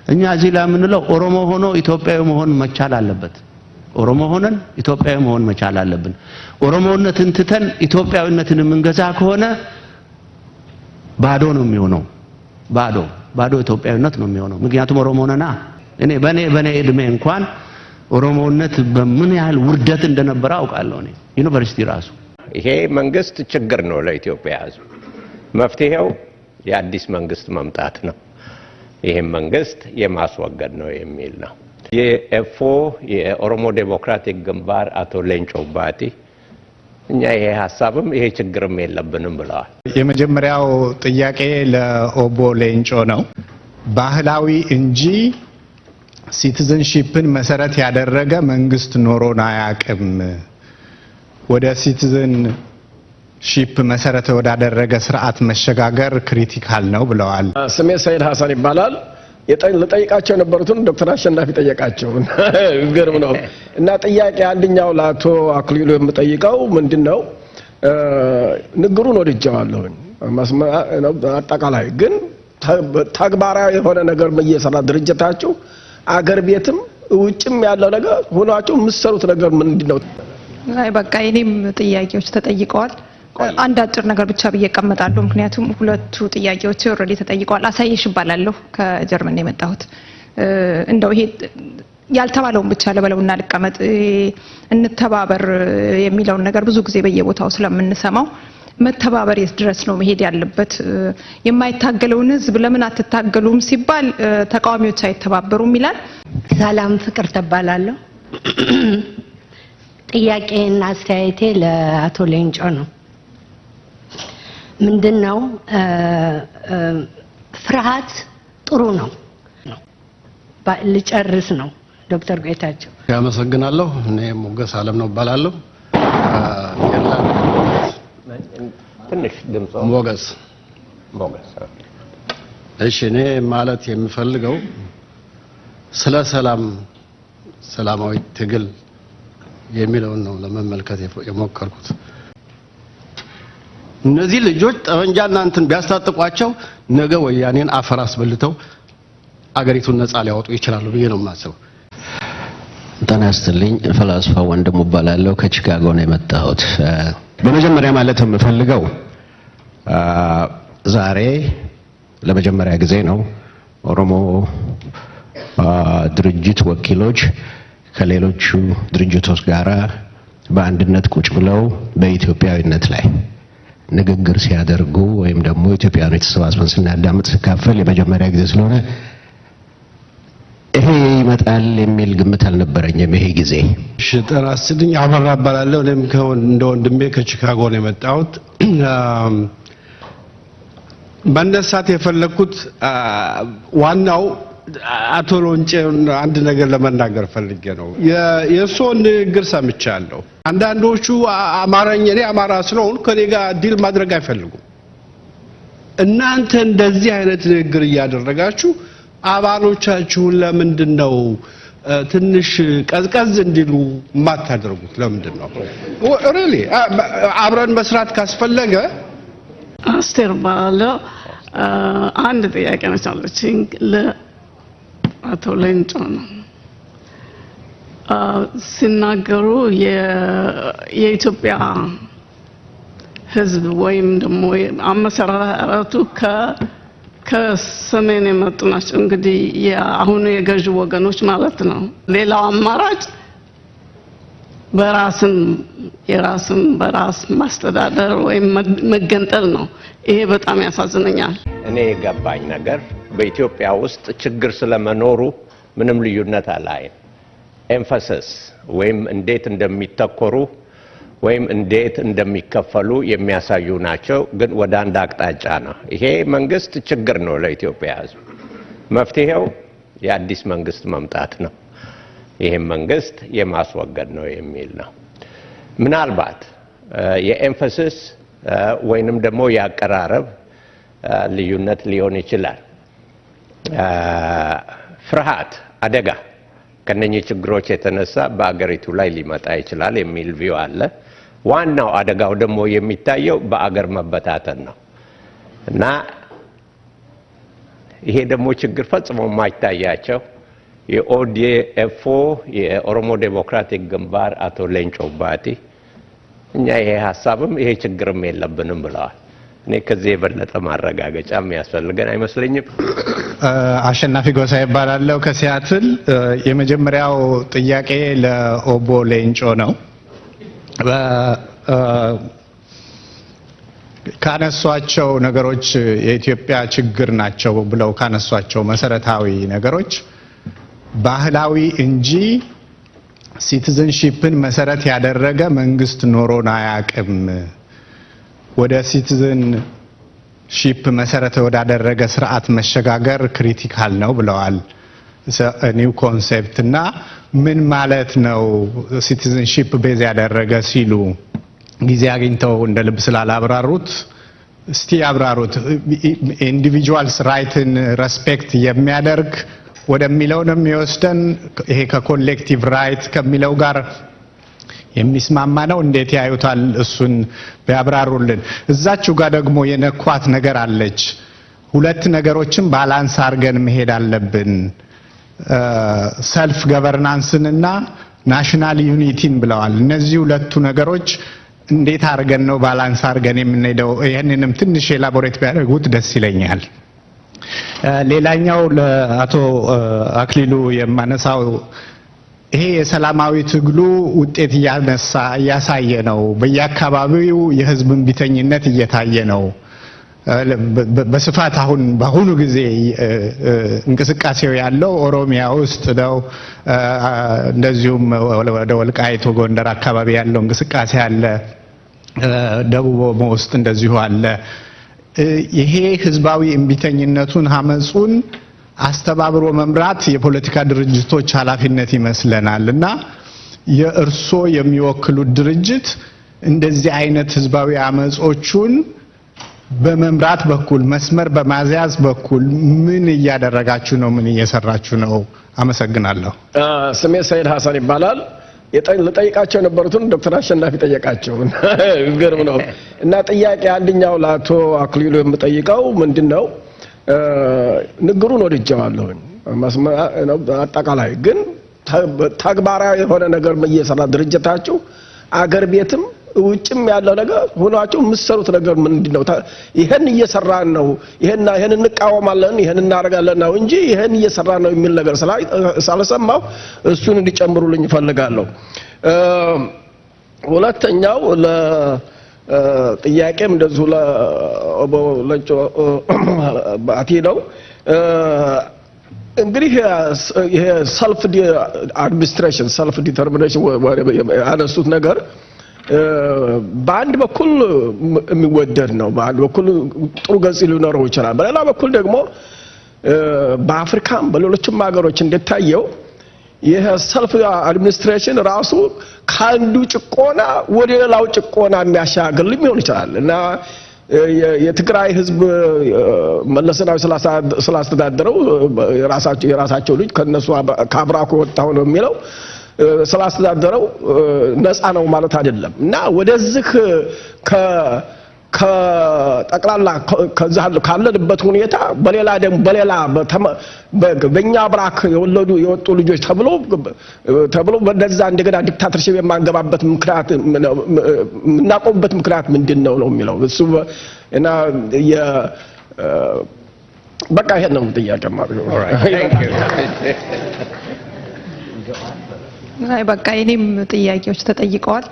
እኛ እዚህ ላይ ምንለው ኦሮሞ ሆኖ ኢትዮጵያዊ መሆን መቻል አለበት ኦሮሞ ሆነን ኢትዮጵያዊ መሆን መቻል አለብን ኦሮሞነትን ትተን ኢትዮጵያዊነትን መንገዛ ከሆነ ባዶ ነው የሚሆነው ባዶ ኢትዮጵያዊነት ነው የሚሆነው ምክንያቱም ኦሮሞ ነና እኔ በኔ እድሜ እንኳን ኦሮሞነት በምን ያህል ውርደት እንደነበረ አውቃለሁ እኔ ዩኒቨርሲቲ ራሱ ይሄ መንግስት ችግር ነው ለኢትዮጵያ ህዝብ መፍትሄው የአዲስ መንግስት መምጣት ነው ይሄ መንግስት የማስወገድ ነው የሚል ነው የኤፎ የኦሮሞ ዴሞክራቲክ ግንባር አቶ ሌንጮ ባቲ እኛ ይሄ ሐሳብም ይሄ ችግርም የለብንም ብለዋል የመጀመሪያው ጥያቄ ለኦቦ ሌንጮ ነው ባህላዊ እንጂ ሲቲዝንሺፕን መሰረት ያደረገ መንግስት ኖሮና ያቀም ወደ ሲቲዝንሺፕ መሰረት ወዳደረገ ስርዓት መሸጋገር ክሪቲካል ነው ብለዋል ስሜ ሰይድ ሐሰን ይባላል ለጠይቃቸው የነበሩትን ዶክተር አሸናፊ ጠየቃቸው ግርም ነው እና ጥያቄ አንደኛው ለአቶ አክሊሉ የምጠይቀው ምንድነው ንግሩን ወድጃለሁ አጠቃላይ ግን ተግባራዊ የሆነ ነገር በየሰራ ድርጅታችሁ አገር ቤትም ውጭም ያለው ነገር ሆናችሁ ምሰሩት ነገር ምንድነው አይ በቃ እኔም ጥያቄዎች ተጠይቀዋል አንድ አጭር ነገር ብቻ በየቀመጣለሁ ምክንያቱም ሁለቱ ጥያቄዎች ኦሬዲ ተጠይቀዋል አሳየሽ ይባላልው ከጀርመን የመጣሁት እንደው ይሄ ያልተባለውን ብቻ ለበለውና ልቀመጥ እንተባበር የሚለው ነገር ብዙ ጊዜ በየቦታው ስለምንሰማው መተባበር ድረስ ነው መሄድ ያለበት የማይታገለውን ህዝብ ለምን አትታገሉም ሲባል ተቃዋሚዎች አይተባበሩም ይላል ሰላም ፍቅር ተባላለሁ ጥያቄና አስተያየቴ ለአቶ ሌንጮ ነው ምንድነው ፍርሃት ጥሩ ነው ልጨርስ ነው ዶክተር ጌታቸው ያመሰግናለሁ እኔ ሞገስ አለም ነው ባላለሁ ትንሽ ድምጽ ሞገስ እሺ እኔ ማለት የምፈልገው ስለ ሰላማዊ ትግል የሚለው ነው ለመመልከት የሞከርኩት እነዚህ ልጆች ጠመንጃና እንትን ቢያስታጥቋቸው ነገ ወያኔን አፈር አስበልተው አገሪቱን ነፃ ሊያወጡ ይችላሉ ብዬ ነው የማስበው ጤና ይስጥልኝ ፈላስፋ ወንድሙ ባላለው ከቺካጎ ነው የመጣሁት በመጀመሪያ ማለት የምፈልገው ዛሬ ለመጀመሪያ ጊዜ ነው ኦሮሞ ድርጅት ወኪሎች ከሌሎቹ ድርጅቶች ጋራ በአንድነት ቁጭ ብለው በኢትዮጵያዊነት ላይ ንግግር ሲያደርጉ ወይም ደግሞ ኢትዮጵያኖች ተሰባስበን ስናዳምጥ ሲካፈል የመጀመሪያ ጊዜ ስለሆነ ይሄ ይመጣል የሚል ግምት አልነበረኝም ይሄ ጊዜ ጤና ይስጥልኝ አበራ ባላለው እኔም እንደ ወንድሜ ከቺካጎ ነው የመጣሁት በእነሳት የፈለኩት ዋናው አቶ ሎንጬ አንድ ነገር ለመናገር ፈልጌ ነው የሶን ንግግር ሰምቻለሁ አንዳንዶቹ እኔ አማራ ስለሆንኩ ከኔ ጋር ዲል ማድረግ አይፈልጉም እናንተ እንደዚህ አይነት ንግግር እያደረጋችሁ አባሎቻችሁን ለምንድነው ትንሽ ቀዝቀዝ እንዲሉ ማታደርጉት ለምንድነው ሪሊ አብረን መስራት ካስፈለገ አስቴር ባለ አንድ ጥያቄ ነቻለችኝ ለአቶ ሌንጮ ነው ሲናገሩ የኢትዮጵያ ህዝብ ወይም ደግሞ አመሰራረቱ ከሰሜን የመጡ ናቸው እንግዲህ አሁን የገዥ ወገኖች ማለት ነው ሌላው አማራጭ የራስን በራስ ማስተዳደር ወይም መገንጠል ነው ይሄ በጣም ያሳዝነኛል እኔ የገባኝ ነገር በኢትዮጵያ ውስጥ ችግር ስለመኖሩ ምንም ልዩነት አላየም ኤምፋሲስ ወይም እንዴት እንደሚተኮሩ ወይም እንዴት እንደሚከፈሉ የሚያሳዩ ናቸው ግን ወደ አንድ አቅጣጫ ነው ይሄ መንግስት ችግር ነው ለኢትዮጵያ ህዝብ መፍትሄው የአዲስ መንግስት መምጣት ነው ይሄ መንግስት የማስወገድ ነው የሚል ነው ምናልባት የኤምፋሲስ ወይንም ደግሞ ያቀራረብ ልዩነት ሊሆን ይችላል ፍርሃት አደጋ ከነኚህ ችግሮች የተነሳ በአገሪቱ ላይ ሊመጣ ይችላል የሚል ቪው አለ ዋናው አደጋው ደግሞ የሚታየው በአገር መበታተን ነው እና ይሄ ደግሞ ችግር ፈጽሞ የማይታያቸው የኦዲኤፍ የኦሮሞ ዴሞክራቲክ ግንባር አቶ ሌንጮ ባቲ እኛ ይሄ ሐሳብም ይሄ ችግርም የለብንም ብለዋል። እኔ ከዚህ የበለጠ ማረጋገጫ የሚያስፈልገን አይመስለኝም። አሸናፊ ጎሳ ይባላልው ከሲያትል። የመጀመሪያው ጥያቄ ለኦቦ ሌንጮ ነው። ካነሷቸው ነገሮች የኢትዮጵያ ችግር ናቸው ብለው ካነሷቸው መሰረታዊ ነገሮች ባህላዊ እንጂ ሲቲዝንሺፕን መሰረት ያደረገ መንግስት ኖሮን አያውቅም። ወደ ሲቲዝንሺፕ መሰረት ወዳደረገ ስርዓት መሸጋገር ክሪቲካል ነው ብለዋል። ኒው ኮንሴፕት እና ምን ማለት ነው ሲቲዝንሺፕ ቤዝ ያደረገ ሲሉ ጊዜ አግኝተው እንደ ልብ ስላላብራሩት እስቲ ያብራሩት። ኢንዲቪጁዋልስ ራይትን ሬስፔክት የሚያደርግ ወደሚለው ነው የሚወስደን። ይሄ ከኮሌክቲቭ ራይት ከሚለው ጋር የሚስማማ ነው? እንዴት ያዩታል? እሱን ቢያብራሩልን። እዛችሁ ጋር ደግሞ የነኳት ነገር አለች። ሁለት ነገሮችን ባላንስ አድርገን መሄድ አለብን፣ ሰልፍ ገቨርናንስንና ናሽናል ዩኒቲን ብለዋል። እነዚህ ሁለቱ ነገሮች እንዴት አድርገን ነው ባላንስ አድርገን የምንሄደው? ይሄንንም ትንሽ ኤላቦሬት ቢያደርጉት ደስ ይለኛል። ሌላኛው ለአቶ አክሊሉ የማነሳው ይሄ የሰላማዊ ትግሉ ውጤት እያሳየ ነው። በየአካባቢው የህዝብ እምቢተኝነት እየታየ ነው በስፋት። አሁን በአሁኑ ጊዜ እንቅስቃሴው ያለው ኦሮሚያ ውስጥ ነው። እንደዚሁም ወደ ወልቃይት ጎንደር አካባቢ ያለው እንቅስቃሴ አለ። ደቡብ ኦሞ ውስጥ እንደዚሁ አለ። ይሄ ህዝባዊ እምቢተኝነቱን አመጹን አስተባብሮ መምራት የፖለቲካ ድርጅቶች ኃላፊነት ይመስለናል እና የእርሶ የሚወክሉት ድርጅት እንደዚህ አይነት ህዝባዊ አመጾቹን በመምራት በኩል መስመር በማዝያዝ በኩል ምን እያደረጋችሁ ነው? ምን እየሰራችሁ ነው? አመሰግናለሁ። ስሜ ሰይድ ሐሰን ይባላል። ለጠይቃቸው የነበሩትን ዶክተር አሸናፊ ጠየቃቸው። ግርም ነው እና ጥያቄ አንደኛው ለአቶ አክሊሉ የምጠይቀው ምንድነው ንግሩን ወድጀዋለሁ አጠቃላይ ግን ተግባራዊ የሆነ ነገር እየሰራ ድርጅታችሁ አገር ቤትም ውጭም ያለው ነገር ሆናችሁ የምትሰሩት ነገር ምንድነው? ይሄን እየሰራን ነው፣ ይሄን እንቃወማለን፣ ይሄን እናደርጋለን ነው እንጂ ይሄን እየሰራን ነው የሚል ነገር ሳልሰማው እሱን እንዲጨምሩልኝ እፈልጋለሁ። ሁለተኛው ለጥያቄም እንደዚሁ ለኦቦ ባቲ ነው። እንግዲህ ይሄ ሰልፍ አድሚኒስትሬሽን ሰልፍ ዲተርሚኔሽን ያነሱት ነገር በአንድ በኩል የሚወደድ ነው፣ በአንድ በኩል ጥሩ ገጽ ሊኖረው ይችላል። በሌላ በኩል ደግሞ በአፍሪካም በሌሎችም ሀገሮች እንደታየው ይሄ ሰልፍ አድሚኒስትሬሽን ራሱ ከአንዱ ጭቆና ወደ ሌላው ጭቆና የሚያሻግር ሊሆን ይችላል እና የትግራይ ህዝብ መለሰናዊ ስላስተዳደረው የራሳቸው ልጅ ከነሱ ከአብራኩ ወጣው ነው የሚለው ስላስተዳደረው ነፃ ነው ማለት አይደለም እና ወደዚህ ከጠቅላላ ካለንበት ሁኔታ በሌላ ደግሞ በእኛ ብራክ የወጡ ልጆች ተብሎ በነዛ እንደገና ዲክታተርሺፕ የማንገባበት ምክንያት የምናቆምበት ምክንያት ምንድነው ነው የሚለው እሱ እና በቃ ይሄን ነው ጥያቄ ማለት ነው። በቃ የኔም ጥያቄዎች ተጠይቀዋል።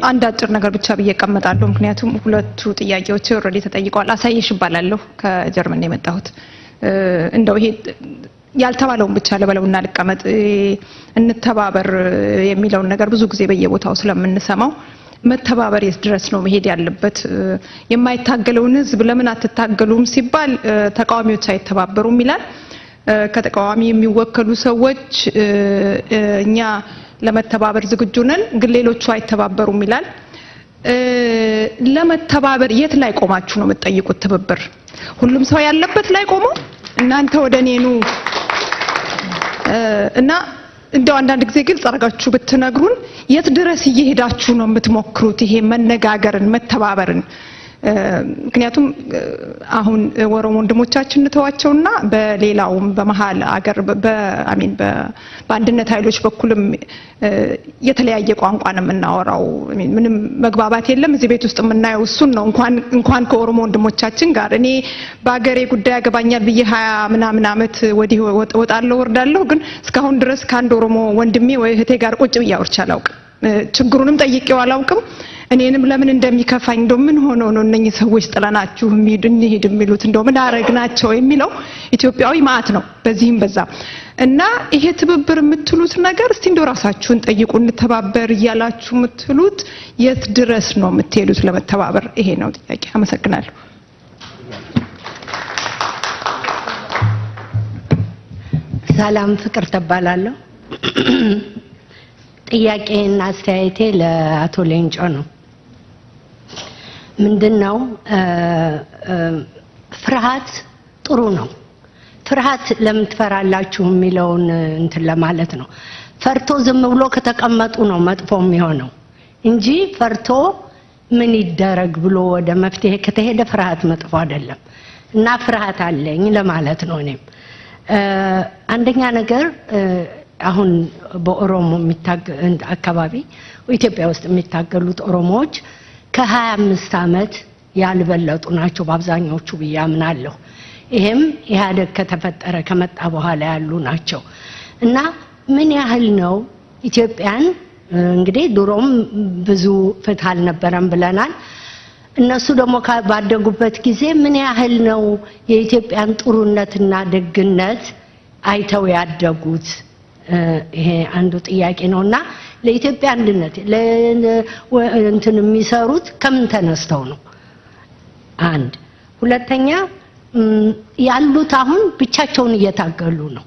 አንድ አጭር ነገር ብቻ ብዬ እቀመጣለሁ፣ ምክንያቱም ሁለቱ ጥያቄዎች ኦልሬዲ ተጠይቀዋል። አሳየሽ ይባላለሁ ከጀርመን የመጣሁት። እንደው ይሄ ያልተባለውን ብቻ ለበለውና ልቀመጥ። እንተባበር የሚለውን ነገር ብዙ ጊዜ በየቦታው ስለምንሰማው መተባበር የት ድረስ ነው መሄድ ያለበት? የማይታገለውን ህዝብ ለምን አትታገሉም ሲባል ተቃዋሚዎች አይተባበሩም ይላል። ከተቃዋሚ የሚወከሉ ሰዎች እኛ ለመተባበር ዝግጁ ነን፣ ግን ሌሎቹ አይተባበሩም ይላል። ለመተባበር የት ላይ ቆማችሁ ነው የምትጠይቁት? ትብብር ሁሉም ሰው ያለበት ላይ ቆሞ እናንተ ወደ እኔ ኑ እና እንደው አንዳንድ ጊዜ ግልጽ አድርጋችሁ ብትነግሩን የት ድረስ እየሄዳችሁ ነው የምትሞክሩት? ይሄ መነጋገርን መተባበርን ምክንያቱም አሁን ኦሮሞ ወንድሞቻችን እንተዋቸውና በሌላውም በመሃል አገር በአሚን በአንድነት ኃይሎች በኩልም የተለያየ ቋንቋ ነው የምናወራው። ምንም መግባባት የለም። እዚህ ቤት ውስጥ የምናየው እሱን ነው። እንኳን ከኦሮሞ ወንድሞቻችን ጋር እኔ በአገሬ ጉዳይ ያገባኛል ብዬ 20 ምናምን ዓመት ወዲህ ወጣለሁ ወርዳለሁ፣ ግን እስካሁን ድረስ ከአንድ ኦሮሞ ወንድሜ ወይ እህቴ ጋር ቁጭ ብዬ አውርቼ አላውቅም። ችግሩንም ጠይቄው አላውቅም። እኔንም ለምን እንደሚከፋኝ እንደው ምን ሆኖ ነው እነኚህ ሰዎች ጥለናችሁ እንሂድ የሚሉት እንደው ምን አረግናቸው የሚለው ኢትዮጵያዊ ማዕት ነው በዚህም በዛም። እና ይሄ ትብብር የምትሉት ነገር እስቲ እንደው ራሳችሁን ጠይቁ። እንተባበር እያላችሁ የምትሉት የት ድረስ ነው የምትሄዱት ለመተባበር? ይሄ ነው ጥያቄ። አመሰግናለሁ። ሰላም ፍቅር ተባላለሁ። ጥያቄና አስተያየቴ ለአቶ ሌንጮ ነው። ምንድነው ፍርሃት ጥሩ ነው። ፍርሃት ለምን ትፈራላችሁ የሚለውን እንትን ለማለት ነው። ፈርቶ ዝም ብሎ ከተቀመጡ ነው መጥፎ የሚሆነው እንጂ ፈርቶ ምን ይደረግ ብሎ ወደ መፍትሄ ከተሄደ ፍርሃት መጥፎ አይደለም። እና ፍርሃት አለኝ ለማለት ነው። እኔም አንደኛ ነገር አሁን በኦሮሞ አካባቢ ኢትዮጵያ ውስጥ የሚታገሉት ኦሮሞዎች ከ25 ዓመት ያልበለጡ ናቸው በአብዛኞቹ ብዬ አምናለሁ። ይሄም ኢህአዴግ ከተፈጠረ ከመጣ በኋላ ያሉ ናቸው። እና ምን ያህል ነው ኢትዮጵያን እንግዲህ ድሮም ብዙ ፍትህ አልነበረም ብለናል። እነሱ ደግሞ ባደጉበት ጊዜ ምን ያህል ነው የኢትዮጵያን ጥሩነትና ደግነት አይተው ያደጉት? ይሄ አንዱ ጥያቄ ነውና ለኢትዮጵያ አንድነት እንትን የሚሰሩት ከምን ተነስተው ነው? አንድ ሁለተኛ ያሉት አሁን ብቻቸውን እየታገሉ ነው።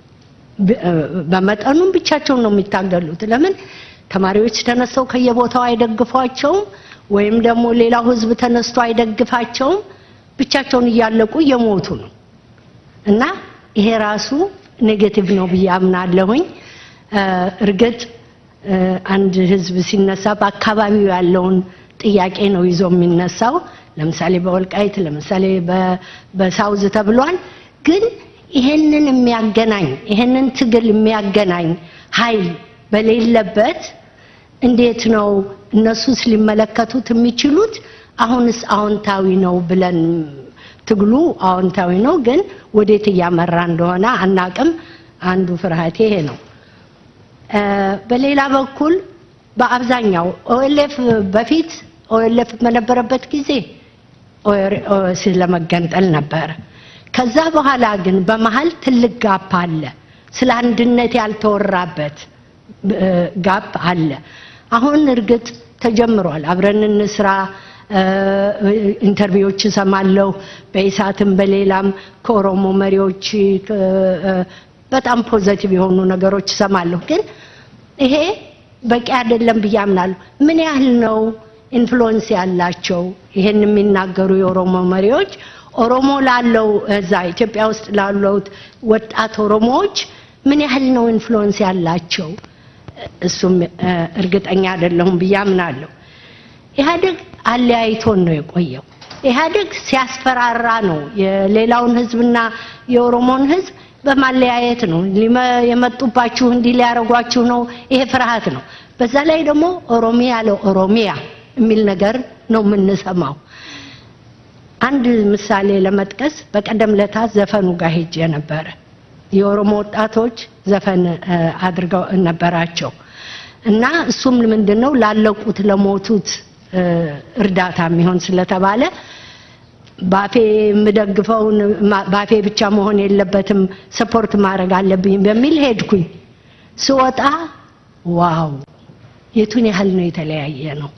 በመጠኑም ብቻቸውን ነው የሚታገሉት። ለምን ተማሪዎች ተነስተው ከየቦታው አይደግፏቸውም፣ ወይም ደግሞ ሌላው ህዝብ ተነስቶ አይደግፋቸውም። ብቻቸውን እያለቁ እየሞቱ ነው። እና ይሄ ራሱ ኔጌቲቭ ነው ብዬ አምናለሁኝ። እርግጥ አንድ ህዝብ ሲነሳ በአካባቢው ያለውን ጥያቄ ነው ይዞ የሚነሳው። ለምሳሌ በወልቃይት ለምሳሌ በሳውዝ ተብሏል። ግን ይሄንን የሚያገናኝ ይሄንን ትግል የሚያገናኝ ኃይል በሌለበት እንዴት ነው እነሱስ ሊመለከቱት የሚችሉት? አሁንስ አዎንታዊ ነው ብለን ትግሉ አዎንታዊ ነው፣ ግን ወዴት እያመራ እንደሆነ አናቅም። አንዱ ፍርሃቴ ይሄ ነው። በሌላ በኩል በአብዛኛው ኦኤልኤፍ በፊት ኦኤልኤፍ በነበረበት ጊዜ ስለመገንጠል ነበር። ከዛ በኋላ ግን በመሃል ትልቅ ጋፕ አለ። ስለ አንድነት ያልተወራበት ጋፕ አለ። አሁን እርግጥ ተጀምሯል። አብረን እንስራ ኢንተርቪዎች ሰማለሁ በኢሳትም በሌላም ከኦሮሞ መሪዎች በጣም ፖዚቲቭ የሆኑ ነገሮች ሰማለሁ። ግን ይሄ በቂ አይደለም ብዬ አምናለሁ። ምን ያህል ነው ኢንፍሉዌንስ ያላቸው ይሄን የሚናገሩ የኦሮሞ መሪዎች ኦሮሞ ላለው እዛ ኢትዮጵያ ውስጥ ላለው ወጣት ኦሮሞዎች ምን ያህል ነው ኢንፍሉዌንስ ያላቸው? እሱም እርግጠኛ አይደለሁም ብዬ አምናለሁ። ኢህአዴግ አለያይቶን ነው የቆየው። ኢህአዴግ ሲያስፈራራ ነው የሌላውን ህዝብና የኦሮሞን ህዝብ በማለያየት ነው። የመጡባችሁ እንዲህ ሊያረጓችሁ ነው። ይሄ ፍርሃት ነው። በዛ ላይ ደግሞ ኦሮሚያ ለኦሮሚያ የሚል ነገር ነው የምንሰማው። አንድ ምሳሌ ለመጥቀስ በቀደም ለታ ዘፈኑ ጋር ሄጄ ነበረ። የኦሮሞ ወጣቶች ዘፈን አድርገው ነበራቸው እና እሱም ምንድነው ላለቁት ለሞቱት እርዳታ የሚሆን ስለተባለ ባፌ የምደግፈውን ባፌ ብቻ መሆን የለበትም ሰፖርት ማድረግ አለብኝ በሚል ሄድኩኝ። ስወጣ ዋው የቱን ያህል ነው የተለያየ ነው።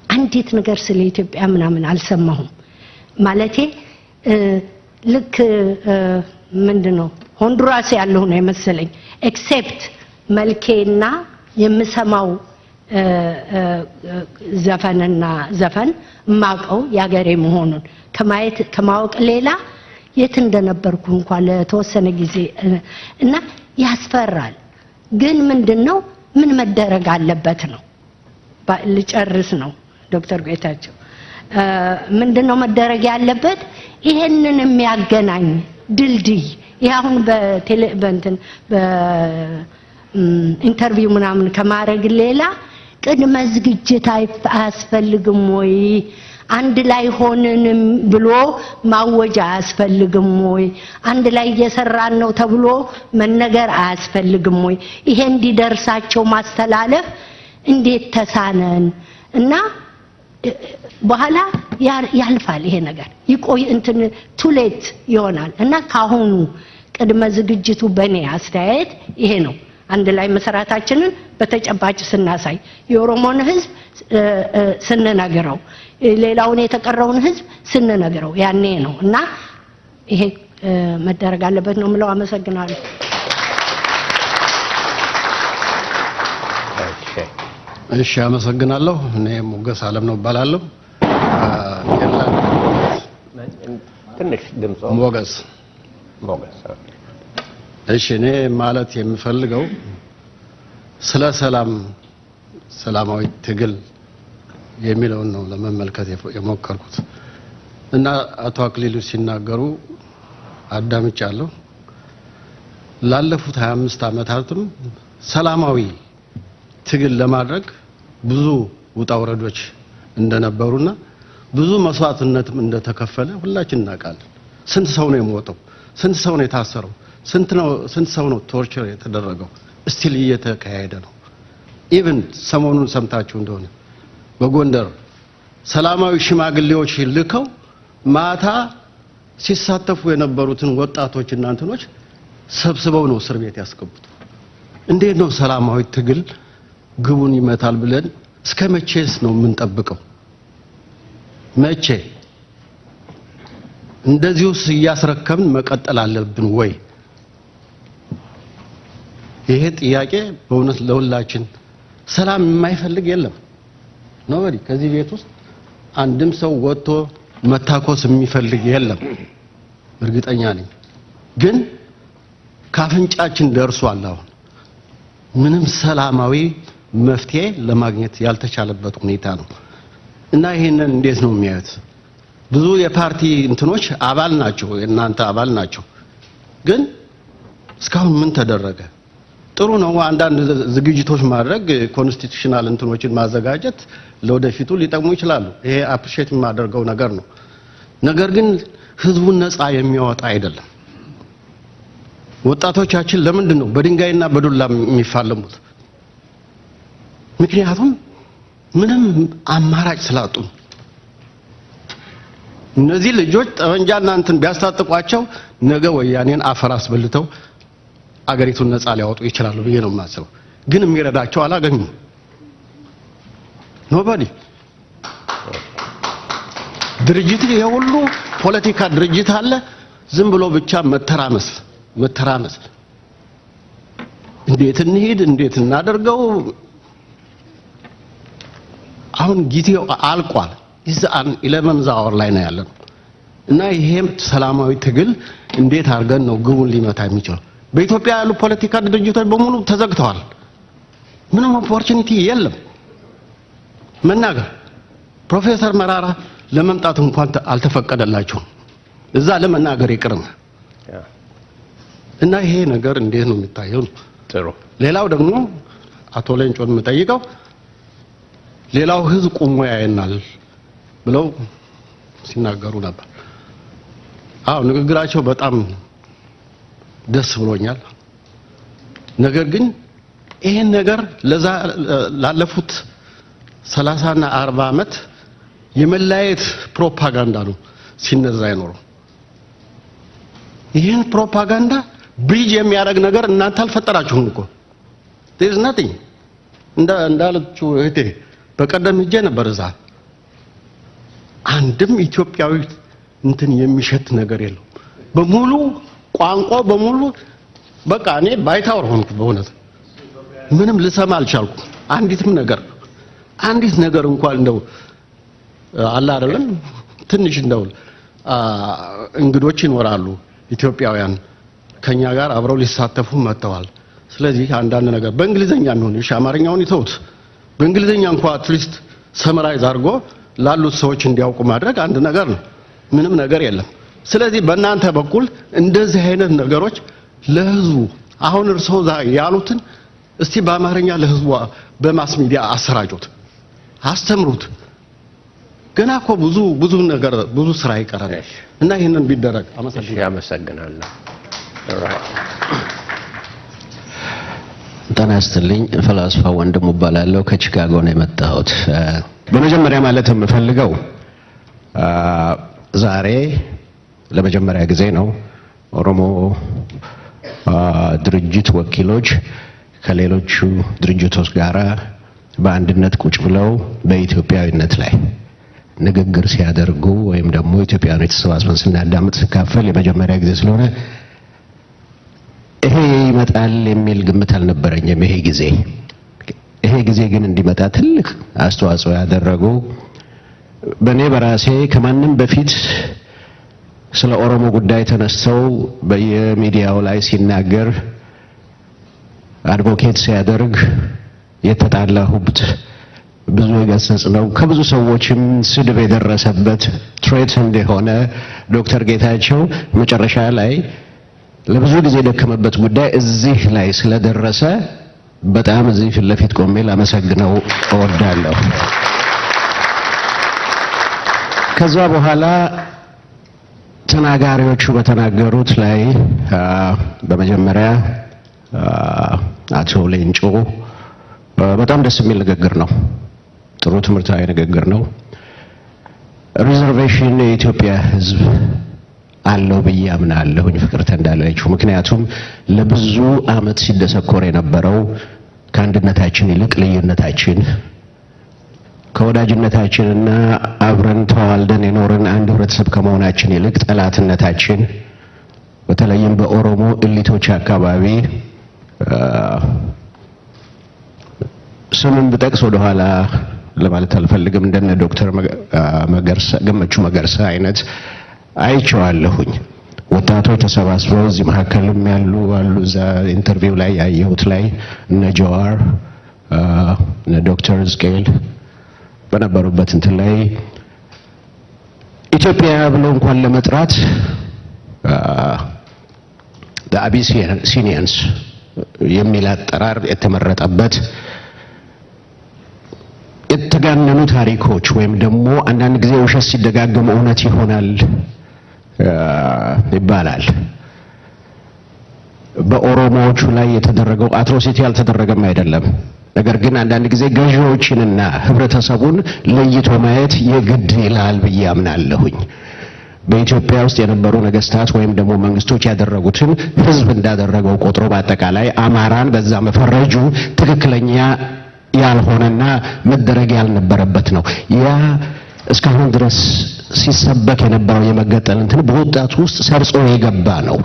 አንዲት ነገር ስለ ኢትዮጵያ ምናምን አልሰማሁም። ማለቴ ልክ ምንድነው ሆንዱራስ ያለው ነው የመሰለኝ። ኤክሴፕት መልኬና የምሰማው ዘፈንና ዘፈን ማቀው ያገሬ መሆኑን ከማወቅ ሌላ የት እንደነበርኩ እንኳን ለተወሰነ ጊዜ እና ያስፈራል። ግን ምንድነው ምን መደረግ አለበት ነው ልጨርስ ነው ዶክተር ጌታቸው ምንድነው መደረግ ያለበት? ይሄንን የሚያገናኝ ድልድይ ያሁን በኢንተርቪው ምናምን ከማድረግ ሌላ ቅድመ ዝግጅት አያስፈልግም ወይ? አንድ ላይ ሆነንም ብሎ ማወጅ አያስፈልግም ወይ? አንድ ላይ እየሰራን ነው ተብሎ መነገር አያስፈልግም ወይ? ይሄ እንዲደርሳቸው ማስተላለፍ እንዴት ተሳነን? እና በኋላ ያልፋል ይሄ ነገር ይቆይ ቱሌት ይሆናል። እና ካሁኑ ቅድመ ዝግጅቱ በኔ አስተያየት ይሄ ነው። አንድ ላይ መሰራታችንን በተጨባጭ ስናሳይ የኦሮሞን ህዝብ ስንነግረው ሌላውን የተቀረውን ህዝብ ስንነግረው ያኔ ነው። እና ይሄ መደረግ አለበት ነው የምለው። አመሰግናለሁ። እሺ አመሰግናለሁ። እኔ ሞገስ አለም ነው እባላለሁ። ትንሽ ድምጽ ሞገስ። እሺ እኔ ማለት የምፈልገው ስለ ሰላማዊ ትግል የሚለውን ነው ለመመልከት የሞከርኩት እና አቶ አክሊሉ ሲናገሩ አዳምጫለሁ። ላለፉት 25 ዓመታትም ሰላማዊ ትግል ለማድረግ ብዙ ውጣ ውረዶች እንደነበሩና ብዙ መስዋዕትነትም እንደተከፈለ ሁላችን እናውቃለን። ስንት ሰው ነው የሞተው? ስንት ሰው ነው የታሰረው? ስንት ሰው ነው ቶርቸር የተደረገው? ስቲል እየተካሄደ ነው። ኢቭን ሰሞኑን ሰምታችሁ እንደሆነ በጎንደር ሰላማዊ ሽማግሌዎች ልከው ማታ ሲሳተፉ የነበሩትን ወጣቶችና እንትኖች ሰብስበው ነው እስር ቤት ያስገቡት። እንዴት ነው ሰላማዊ ትግል ግቡን ይመታል ብለን እስከ መቼስ ነው የምንጠብቀው? መቼ እንደዚሁስ እያስረከብን መቀጠል አለብን ወይ? ይሄ ጥያቄ በእውነት ለሁላችን። ሰላም የማይፈልግ የለም። ኖበዲ ከዚህ ቤት ውስጥ አንድም ሰው ወጥቶ መታኮስ የሚፈልግ የለም፣ እርግጠኛ ነኝ። ግን ካፍንጫችን ደርሷል። አሁን ምንም ሰላማዊ መፍትሄ ለማግኘት ያልተቻለበት ሁኔታ ነው እና ይሄንን እንዴት ነው የሚያዩት? ብዙ የፓርቲ እንትኖች አባል ናቸው፣ እናንተ አባል ናቸው። ግን እስካሁን ምን ተደረገ? ጥሩ ነው አንዳንድ ዝግጅቶች ማድረግ፣ ኮንስቲቱሽናል እንትኖችን ማዘጋጀት ለወደፊቱ ሊጠቅሙ ይችላሉ። ይሄ አፕሪሺየት የማደርገው ነገር ነው። ነገር ግን ህዝቡን ነፃ የሚያወጣ አይደለም። ወጣቶቻችን ለምንድን ነው በድንጋይና በዱላ የሚፋለሙት? ምክንያቱም ምንም አማራጭ ስላጡ። እነዚህ ልጆች ጠመንጃና እንትን ቢያስታጥቋቸው ነገ ወያኔን አፈር አስበልተው አገሪቱን ነፃ ሊያወጡ ይችላሉ ብዬ ነው የማስበው። ግን የሚረዳቸው አላገኙም። ኖባዲ ድርጅት የሁሉ ፖለቲካ ድርጅት አለ። ዝም ብሎ ብቻ መተራመስ እንዴት እንሂድ እንዴት እናደርገው? አሁን ጊዜው አልቋል። ይዛን 11 አወር ላይ ነው ያለው እና ይሄም ሰላማዊ ትግል እንዴት አድርገን ነው ግቡን ሊመታ የሚችለው? በኢትዮጵያ ያሉ ፖለቲካ ድርጅቶች በሙሉ ተዘግተዋል። ምንም ኦፖርቹኒቲ የለም መናገር። ፕሮፌሰር መራራ ለመምጣት እንኳን አልተፈቀደላቸውም እዛ ለመናገር ይቅርና እና ይሄ ነገር እንዴት ነው የሚታየው? ጥሩ። ሌላው ደግሞ አቶ ሌንጮን የምጠይቀው ሌላው ህዝብ ቆሞ ያየናል ብለው ሲናገሩ ነበር። አዎ ንግግራቸው በጣም ደስ ብሎኛል። ነገር ግን ይሄን ነገር ላለፉት 30 እና 40 ዓመት የመላየት ፕሮፓጋንዳ ነው ሲነዛ ይኖረው። ይሄን ፕሮፓጋንዳ ብሪጅ የሚያደርግ ነገር እናንተ አልፈጠራችሁም እኮ። there is nothing እንዳለችው እህቴ በቀደም ሄጄ ነበር እዛ። አንድም ኢትዮጵያዊ እንትን የሚሸት ነገር የለው። በሙሉ ቋንቋው በሙሉ በቃ እኔ ባይታወር ሆንኩ። በእውነት ምንም ልሰማ አልቻልኩም። አንዲት ነገር እንኳን እንደው አላ አይደለም ትንሽ እንደው እንግዶች ይኖራሉ ኢትዮጵያውያን ከኛ ጋር አብረው ሊሳተፉ መጥተዋል። ስለዚህ አንዳንድ ነገር በእንግሊዘኛ ነው። እሺ አማርኛውን ይተውት። በእንግሊዘኛ እንኳን አትሊስት ሰመራይዝ አድርጎ ላሉት ሰዎች እንዲያውቁ ማድረግ አንድ ነገር ነው። ምንም ነገር የለም። ስለዚህ በእናንተ በኩል እንደዚህ አይነት ነገሮች ለህዝቡ አሁን እርስዎ ያሉትን እስቲ በአማርኛ ለህዝቡ በማስ ሚዲያ አሰራጩት፣ አስተምሩት። ገና እኮ ብዙ ነገር ብዙ ስራ ይቀራል እና ይሄንን ቢደረግ አመሰግናለሁ። ጤና ይስጥልኝ። ፈላስፋ ወንድሙ እባላለሁ ከቺካጎ ነው የመጣሁት። በመጀመሪያ ማለት የምፈልገው ዛሬ ለመጀመሪያ ጊዜ ነው ኦሮሞ ድርጅት ወኪሎች ከሌሎቹ ድርጅቶች ጋራ በአንድነት ቁጭ ብለው በኢትዮጵያዊነት ላይ ንግግር ሲያደርጉ ወይም ደግሞ ኢትዮጵያውያን ተሰባስበን ስናዳምጥ ስካፈል የመጀመሪያ ጊዜ ስለሆነ ይሄ ይመጣል የሚል ግምት አልነበረኝም። ይሄ ጊዜ ግን እንዲመጣ ትልቅ አስተዋጽኦ ያደረጉ በኔ በራሴ ከማንም በፊት ስለ ኦሮሞ ጉዳይ ተነስተው በየሚዲያው ላይ ሲናገር አድቮኬት ሲያደርግ የተጣላሁት ብዙ የገሰጽ ነው። ከብዙ ሰዎችም ስድብ የደረሰበት ትሬት እንደሆነ ዶክተር ጌታቸው መጨረሻ ላይ ለብዙ ጊዜ ደከመበት ጉዳይ እዚህ ላይ ስለደረሰ በጣም እዚህ ፊት ለፊት ቆሜ ላመሰግነው እወዳለሁ። ከዛ በኋላ ተናጋሪዎቹ በተናገሩት ላይ በመጀመሪያ አቶ ሌንጮ በጣም ደስ የሚል ንግግር ነው። ጥሩ ትምህርታዊ ንግግር ነው። ሪዘርቬሽን የኢትዮጵያ ሕዝብ አለው ብዬ አምናለሁኝ ፍቅርተ እንዳለችው። ምክንያቱም ለብዙ ዓመት ሲደሰኮር የነበረው ከአንድነታችን ይልቅ ልዩነታችን፣ ከወዳጅነታችንና አብረን ተዋልደን የኖርን አንድ ህብረተሰብ ከመሆናችን ይልቅ ጠላትነታችን፣ በተለይም በኦሮሞ እሊቶች አካባቢ ስምን ብጠቅስ ወደኋላ ለማለት አልፈልግም። እንደነ ዶክተር ገመቹ መገርሳ አይነት አይቼዋለሁኝ። ወጣቶች ተሰባስበው እዚህ መካከልም ያሉ አሉ። እዛ ኢንተርቪው ላይ ያየሁት ላይ እነ ጀዋር እነ ዶክተር ዝቅኤል በነበሩበት እንትን ላይ ኢትዮጵያ ብለው እንኳን ለመጥራት አቢሲኒያንስ የሚል አጠራር የተመረጠበት የተጋነኑ ታሪኮች ወይም ደግሞ አንዳንድ ጊዜ ውሸት ሲደጋገም እውነት ይሆናል ይባላል። በኦሮሞዎቹ ላይ የተደረገው አትሮሲቲ አልተደረገም አይደለም። ነገር ግን አንዳንድ ጊዜ ገዢዎችንና ህብረተሰቡን ለይቶ ማየት የግድ ይላል ብዬ አምናለሁኝ። በኢትዮጵያ ውስጥ የነበሩ ነገስታት ወይም ደግሞ መንግስቶች ያደረጉትን ህዝብ እንዳደረገው ቆጥሮ በአጠቃላይ አማራን በዛ መፈረጁ ትክክለኛ ያልሆነና መደረግ ያልነበረበት ነው። ያ እስካሁን ድረስ ሲሰበክ የነበረው የመገጠል እንትን በወጣቱ ውስጥ ሰርጾ የገባ ነው።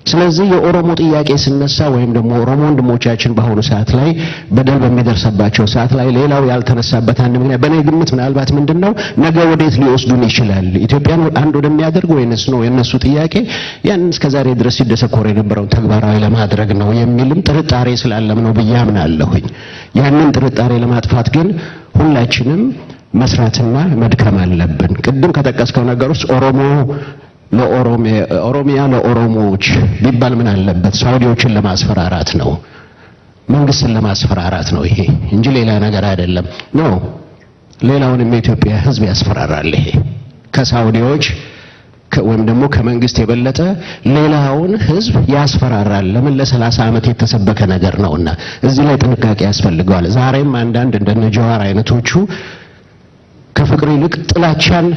ስለዚህ የኦሮሞ ጥያቄ ሲነሳ ወይም ደግሞ ኦሮሞ ወንድሞቻችን በአሁኑ ሰዓት ላይ በደል በሚደርሰባቸው ሰዓት ላይ ሌላው ያልተነሳበት አንድ ምክንያት በእኔ ግምት ምናልባት ምንድነው ነገ ወዴት ሊወስዱን ይችላል? ኢትዮጵያን አንድ ወደሚያደርግ ወይንስ ነው የነሱ ጥያቄ ያንን እስከዛሬ ድረስ ሲደሰኮር የነበረውን ተግባራዊ ለማድረግ ነው የሚልም ጥርጣሬ ስላለም ነው ብዬ አምናለሁኝ። ያንን ጥርጣሬ ለማጥፋት ግን ሁላችንም መስራትና መድከም አለብን። ቅድም ከጠቀስከው ነገር ውስጥ ኦሮሚያ ለኦሮሞዎች ቢባል ምን አለበት? ሳውዲዎችን ለማስፈራራት ነው፣ መንግስትን ለማስፈራራት ነው ይሄ እንጂ ሌላ ነገር አይደለም። ነው ሌላውንም የኢትዮጵያ ሕዝብ ያስፈራራል ይሄ ከሳውዲዎች ወይም ደግሞ ከመንግስት የበለጠ ሌላውን ሕዝብ ያስፈራራል። ለምን? ለ30 ዓመት የተሰበከ ነገር ነውና እዚህ ላይ ጥንቃቄ ያስፈልገዋል። ዛሬም አንዳንድ እንደነ ጀዋር አይነቶቹ ከፍቅር ይልቅ ጥላቻን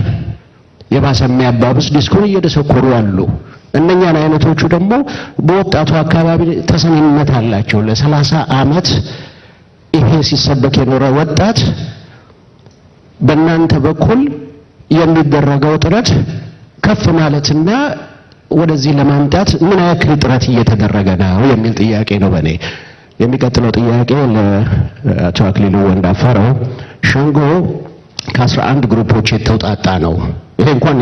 የባሰ የሚያባብስ ዲስኩር እየደሰኮሩ አሉ። እነኛን አይነቶቹ ደግሞ በወጣቱ አካባቢ ተሰሚነት አላቸው። ለ30 ዓመት ይሄ ሲሰበክ የኖረ ወጣት በእናንተ በኩል የሚደረገው ጥረት ከፍ ማለትና ወደዚህ ለማምጣት ምን ያክል ጥረት እየተደረገ ነው የሚል ጥያቄ ነው በእኔ። የሚቀጥለው ጥያቄ ለአቶ አክሊሉ ወንዳፈረው ሸንጎ ከ11 ግሩፖች የተውጣጣ ነው። ይሄ እንኳን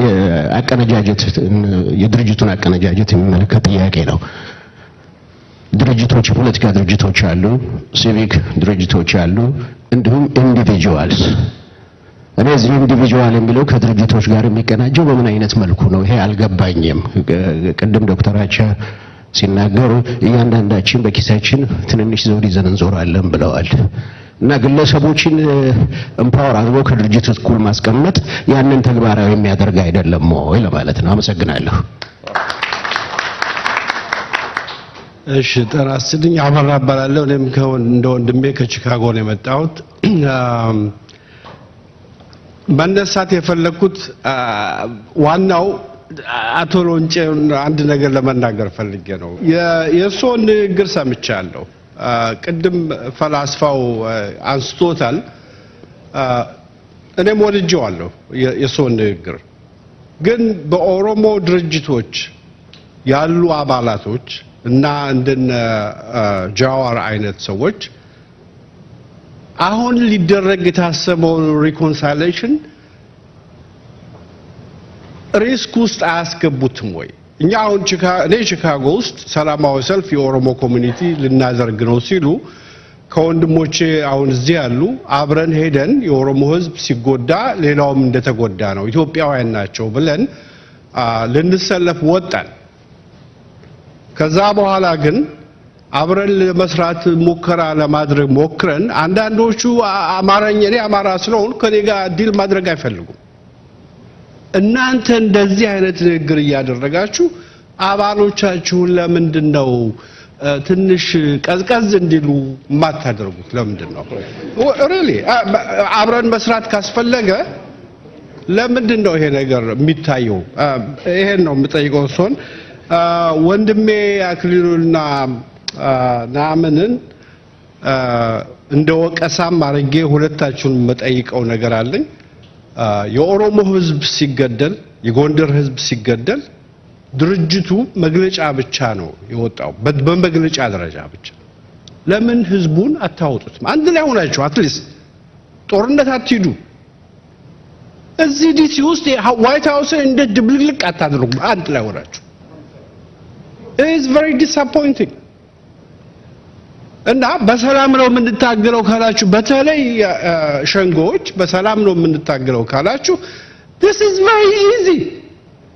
የድርጅቱን አቀነጃጀት የሚመለከት ጥያቄ ነው። ድርጅቶች፣ የፖለቲካ ድርጅቶች አሉ፣ ሲቪክ ድርጅቶች አሉ፣ እንዲሁም ኢንዲቪጁዋልስ እኔ እዚህ ኢንዲቪጁዋል የሚለው ከድርጅቶች ጋር የሚቀናጀው በምን አይነት መልኩ ነው? ይሄ አልገባኝም። ቅድም ዶክተር አቻ ሲናገሩ እያንዳንዳችን በኪሳችን ትንንሽ ዘውድ ይዘን እንዞራለን ብለዋል። እና ግለሰቦችን ኤምፓወር አድርጎ ከድርጅት እኩል ማስቀመጥ ያንን ተግባራዊ የሚያደርግ አይደለም ወይ ለማለት ነው። አመሰግናለሁ። እሺ ጤና ይስጥልኝ። አበራ እባላለሁ። እኔም እንደ ወንድሜ ከቺካጎ ነው የመጣሁት። መነሳት የፈለኩት ዋናው አቶ ሎንጬ አንድ ነገር ለመናገር ፈልጌ ነው። የእሱን ንግግር ሰምቻለሁ። ቅድም ፈላስፋው አንስቶታል። እኔም ወድጄዋለሁ የእሱን ንግግር። ግን በኦሮሞ ድርጅቶች ያሉ አባላቶች እና እንደነ ጃዋር አይነት ሰዎች አሁን ሊደረግ የታሰበው ሪኮንሳይሌሽን ሪስክ ውስጥ አያስገቡትም ወይ? እኛ አሁን እኔ ቺካጎ ውስጥ ሰላማዊ ሰልፍ የኦሮሞ ኮሚኒቲ ልናደርግ ነው ሲሉ ከወንድሞቼ አሁን እዚህ ያሉ አብረን ሄደን የኦሮሞ ሕዝብ ሲጎዳ ሌላውም እንደተጎዳ ነው ኢትዮጵያውያን ናቸው ብለን ልንሰለፍ ወጣን። ከዛ በኋላ ግን አብረን ለመስራት ሙከራ ለማድረግ ሞክረን አንዳንዶቹ እኔ አማራ ስለሆን ከኔ ጋር ዲል ማድረግ አይፈልጉም። እናንተ እንደዚህ አይነት ንግግር እያደረጋችሁ አባሎቻችሁን ለምንድን ነው ትንሽ ቀዝቀዝ እንዲሉ የማታደርጉት? ለምንድን ነው ሪሊ አብረን መስራት ካስፈለገ ለምንድን ነው ይሄ ነገር የሚታየው? ይሄን ነው የምጠይቀው። እሱን ወንድሜ አክሊሉና ናምንን እንደ ወቀሳም አድርጌ ሁለታችሁን የምጠይቀው ነገር አለኝ። የኦሮሞ ህዝብ ሲገደል፣ የጎንደር ህዝብ ሲገደል ድርጅቱ መግለጫ ብቻ ነው የወጣው፣ በመግለጫ ደረጃ ብቻ። ለምን ህዝቡን አታወጡትም? አንድ ላይ ሆናችሁ አትሊስት ጦርነት አትሂዱ። እዚህ ዲሲ ውስጥ ዋይት ሃውስን እንደ ድብልቅልቅ አታድርጉ። አንድ ላይ ሆናችሁ it is very disappointing። እና በሰላም ነው የምንታገለው ካላችሁ፣ በተለይ ሸንጎዎች በሰላም ነው የምንታገለው ካላችሁ this is very easy።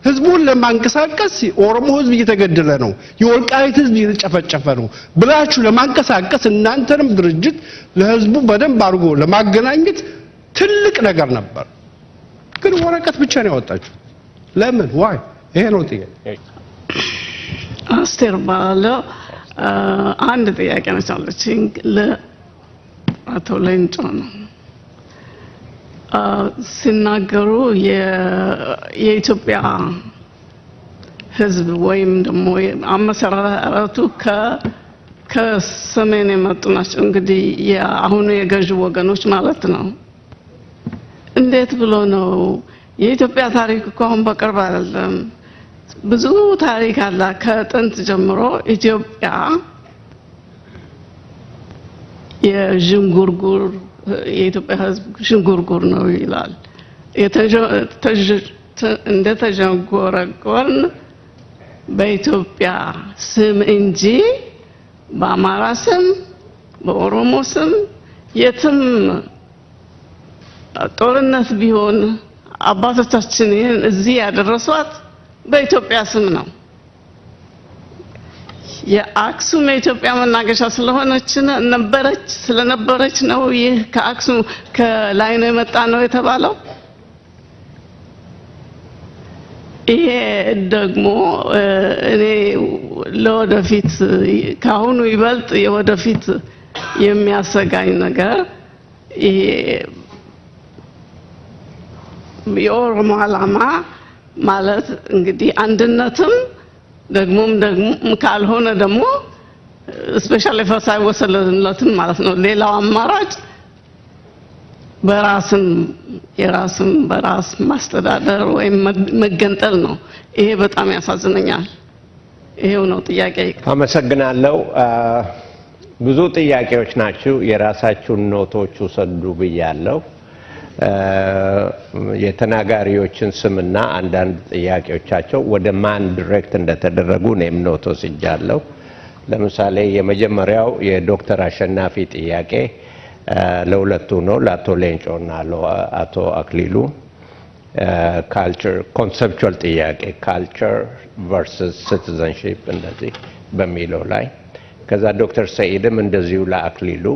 ህዝቡን ለማንቀሳቀስ ኦሮሞ ህዝብ እየተገደለ ነው፣ የወልቃይት ህዝብ እየተጨፈጨፈ ነው ብላችሁ ለማንቀሳቀስ እናንተንም ድርጅት ለህዝቡ በደንብ አድርጎ ለማገናኘት ትልቅ ነገር ነበር። ግን ወረቀት ብቻ ነው ያወጣችሁ። ለምን? ዋይ? ይሄ ነው ጥያቄ። አስቴር ባለው አንድ ጥያቄ ነቻለችኝ ለአቶ ሌንጮ ነው። ሲናገሩ የኢትዮጵያ ህዝብ ወይም ደግሞ አመሰራረቱ ከሰሜን የመጡ ናቸው። እንግዲህ የአሁኑ የገዥ ወገኖች ማለት ነው። እንዴት ብሎ ነው? የኢትዮጵያ ታሪክ እኮ አሁን በቅርብ አይደለም፣ ብዙ ታሪክ አለ። ከጥንት ጀምሮ ኢትዮጵያ የዥንጉርጉር የኢትዮጵያ ህዝብ ዥንጉርጉር ነው ይላል። እንደተዥንጎረጎርን በኢትዮጵያ ስም እንጂ በአማራ ስም በኦሮሞ ስም የትም ጦርነት ቢሆን አባቶቻችን ይህን እዚህ ያደረሷት በኢትዮጵያ ስም ነው። የአክሱም የኢትዮጵያ መናገሻ ስለነበረች ነው ይህ ከአክሱም ከላይ ነው የመጣ ነው የተባለው። ይሄ ደግሞ እኔ ለወደፊት ካሁኑ ይበልጥ የወደፊት የሚያሰጋኝ ነገር ይሄ የኦሮሞ ዓላማ ማለት እንግዲህ አንድነትም ደግሞም ካልሆነ ደግሞ ስፔሻሊ ፈርስ አይወሰንለትም ማለት ነው። ሌላው አማራጭ የራስን በራስ ማስተዳደር ወይም መገንጠል ነው። ይሄ በጣም ያሳዝነኛል። ይሄው ነው ጥያቄ። አመሰግናለሁ። ብዙ ጥያቄዎች ናቸው። የራሳችሁን ኖቶች ውሰዱ ብያለሁ። የተናጋሪዎችን ስምና አንዳንድ ጥያቄዎቻቸው ወደ ማን ዲሬክት እንደተደረጉ እኔም ኖት ወስጃለሁ። ለምሳሌ የመጀመሪያው የዶክተር አሸናፊ ጥያቄ ለሁለቱ ነው፣ ለአቶ ሌንጮና ለአቶ አክሊሉ። ካልቸር ኮንሰፕቹዋል ጥያቄ ካልቸር ቨርሰስ ሲቲዘንሺፕ እንደዚህ በሚለው ላይ ከዛ ዶክተር ሰኢድም እንደዚሁ ለአክሊሉ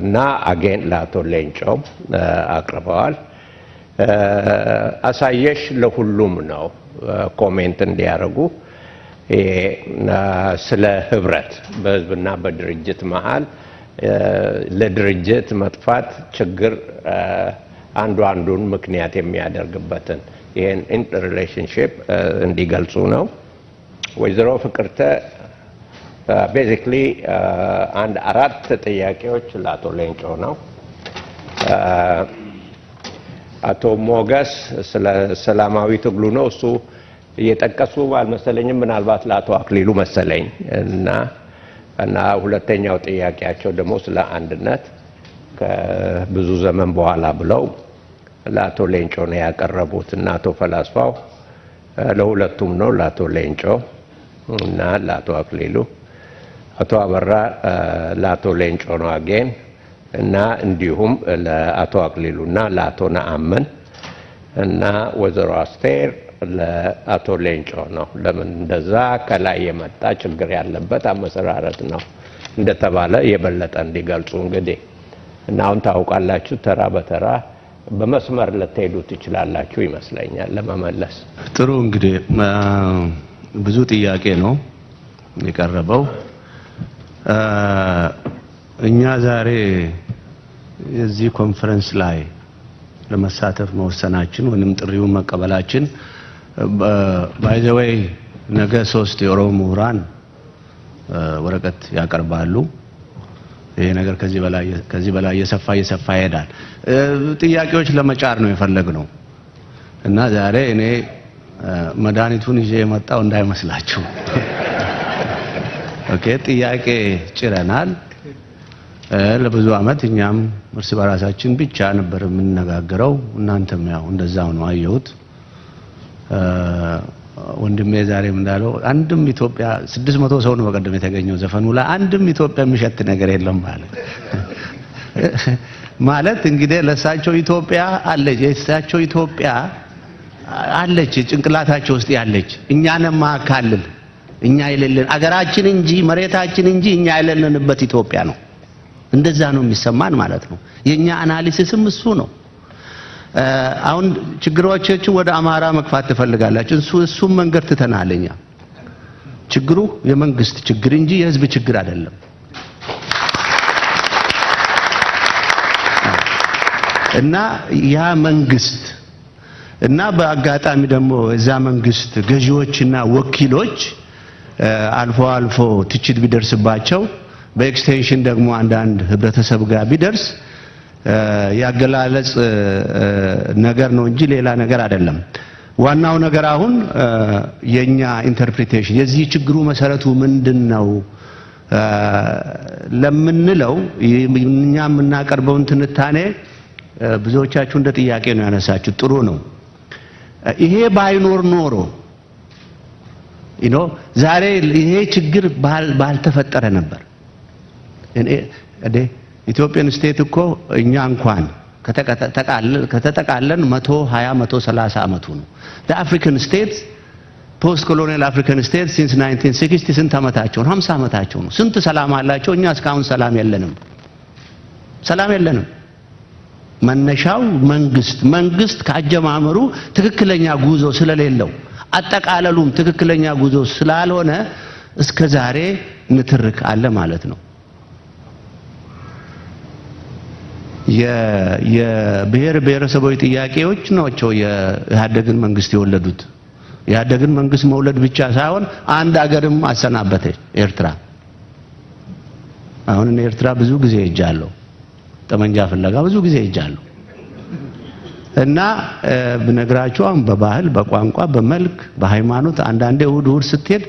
እና አጌን ለአቶ ሌንጮ አቅርበዋል። አሳየሽ ለሁሉም ነው ኮሜንት እንዲያደርጉ ስለ ህብረት በህዝብና በድርጅት መሃል ለድርጅት መጥፋት ችግር አንዱን ምክንያት የሚያደርግበትን ይሄን ኢንተርሪሌሽንሺፕ እንዲገልጹ ነው። ወይዘሮ ፍቅርተ ቤዚክሊ አንድ 4 ጥያቄዎች ለአቶ ሌንጮ ነው። አቶ ሞገስ ስለ ሰላማዊ ትግሉ ነው እሱ እየጠቀሱ አልመሰለኝም፣ ምናልባት ለአቶ አክሊሉ መሰለኝ እና ሁለተኛው ጥያቄያቸው ደግሞ ስለ አንድነት ከብዙ ዘመን በኋላ ብለው ለአቶ ሌንጮ ነው ያቀረቡት እና አቶ ፈላስፋው ለሁለቱም ነው፣ ለአቶ ሌንጮ እና ለአቶ አክሊሉ። አቶ አበራ ለአቶ ሌንጮ ነው አገን እና እንዲሁም ለአቶ አክሊሉና ለአቶ ነአምን እና ወይዘሮ አስቴር ለአቶ ሌንጮ ነው። ለምን እንደዛ ከላይ የመጣ ችግር ያለበት አመሰራረት ነው እንደተባለ የበለጠ እንዲገልጹ እንግዲህ እና አሁን ታውቃላችሁ፣ ተራ በተራ በመስመር ልትሄዱ ትችላላችሁ ይመስለኛል ለመመለስ። ጥሩ እንግዲህ ብዙ ጥያቄ ነው የቀረበው። እኛ ዛሬ የዚህ ኮንፈረንስ ላይ ለመሳተፍ መወሰናችን ወይንም ጥሪውን መቀበላችን ባይ ዘ ዌይ ነገ 3 የኦሮሞ ምሁራን ወረቀት ያቀርባሉ። ይሄ ነገር ከዚህ በላይ እየሰፋ ይሄዳል። ጥያቄዎች ለመጫር ነው የፈለግነው እና ዛሬ እኔ መድኃኒቱን ይዤ የመጣው እንዳይመስላችሁ። ኦኬ፣ ጥያቄ ጭረናል። ለብዙ አመት እኛም እርስ በራሳችን ብቻ ነበር የምንነጋገረው። እናንተም ያው እንደዛው ነው አየሁት። ወንድሜ ዛሬም እንዳለው አንድም ኢትዮጵያ 600 ሰው ነው በቀደም የተገኘው ዘፈኑ ላይ አንድም ኢትዮጵያ የሚሸት ነገር የለም ማለት እንግዲህ ለሳቸው ኢትዮጵያ አለች፣ የሳቸው ኢትዮጵያ አለች ጭንቅላታቸው ውስጥ ያለች፣ እኛንም ማካለል እኛ የሌለን አገራችን እንጂ መሬታችን እንጂ እኛ የሌለንበት ኢትዮጵያ ነው። እንደዛ ነው የሚሰማን ማለት ነው። የኛ አናሊሲስም እሱ ነው። አሁን ችግሮቻችን ወደ አማራ መግፋት ትፈልጋላችሁ፣ እሱም መንገድ ትተናለኛ። ችግሩ የመንግስት ችግር እንጂ የህዝብ ችግር አይደለም። እና ያ መንግስት እና በአጋጣሚ ደግሞ እዛ መንግስት ገዢዎችና ወኪሎች አልፎ ትችት ቢደርስባቸው በኤክስቴንሽን ደግሞ አንዳንድ ህብረተሰብ ጋር ቢደርስ ያገላለጽ ነገር ነው እንጂ ሌላ ነገር አይደለም። ዋናው ነገር አሁን የኛ ኢንተርፕሪቴሽን የዚህ ችግሩ መሰረቱ ምንድነው ለምንለው እኛ የምናቀርበውን ትንታኔ ብዙዎቻችሁ እንደ ጥያቄ ነው ያነሳችሁ። ጥሩ ነው። ይሄ ባይኖር ኖሮ ዛሬ ይሄ ችግር ባልተፈጠረ ነበር። ኢትዮጵያን ስቴት እኮ እኛ እንኳን ከተጠቃለን 120 130 አመቱ ነው። አፍሪካን ስቴትስ ፖስት ኮሎኒያል አፍሪካን ስቴትስ ሲንስ 1960 ስንት አመታቸው ነው? 50 አመታቸው ነው። ስንት ሰላም አላቸው? እኛ እስካሁን ሰላም የለንም። መነሻው መንግስት ካጀማመሩ ትክክለኛ ጉዞ ስለሌለው አጠቃለሉም ትክክለኛ ጉዞ ስላልሆነ እስከ ዛሬ ንትርክ አለ ማለት ነው። የብሔር ብሔረሰቦች ጥያቄዎች ናቸው የኢህአዴግን መንግስት የወለዱት። የኢህአዴግን መንግስት መውለድ ብቻ ሳይሆን አንድ አገርም አሰናበተች ኤርትራ። አሁን ኤርትራ ብዙ ጊዜ ሄጃለሁ፣ ጠመንጃ ፍለጋ ብዙ ጊዜ ሄጃለሁ እና ብነግራችሁ በባህል በቋንቋ በመልክ በሃይማኖት አንዳንዴ እሑድ ስትሄድ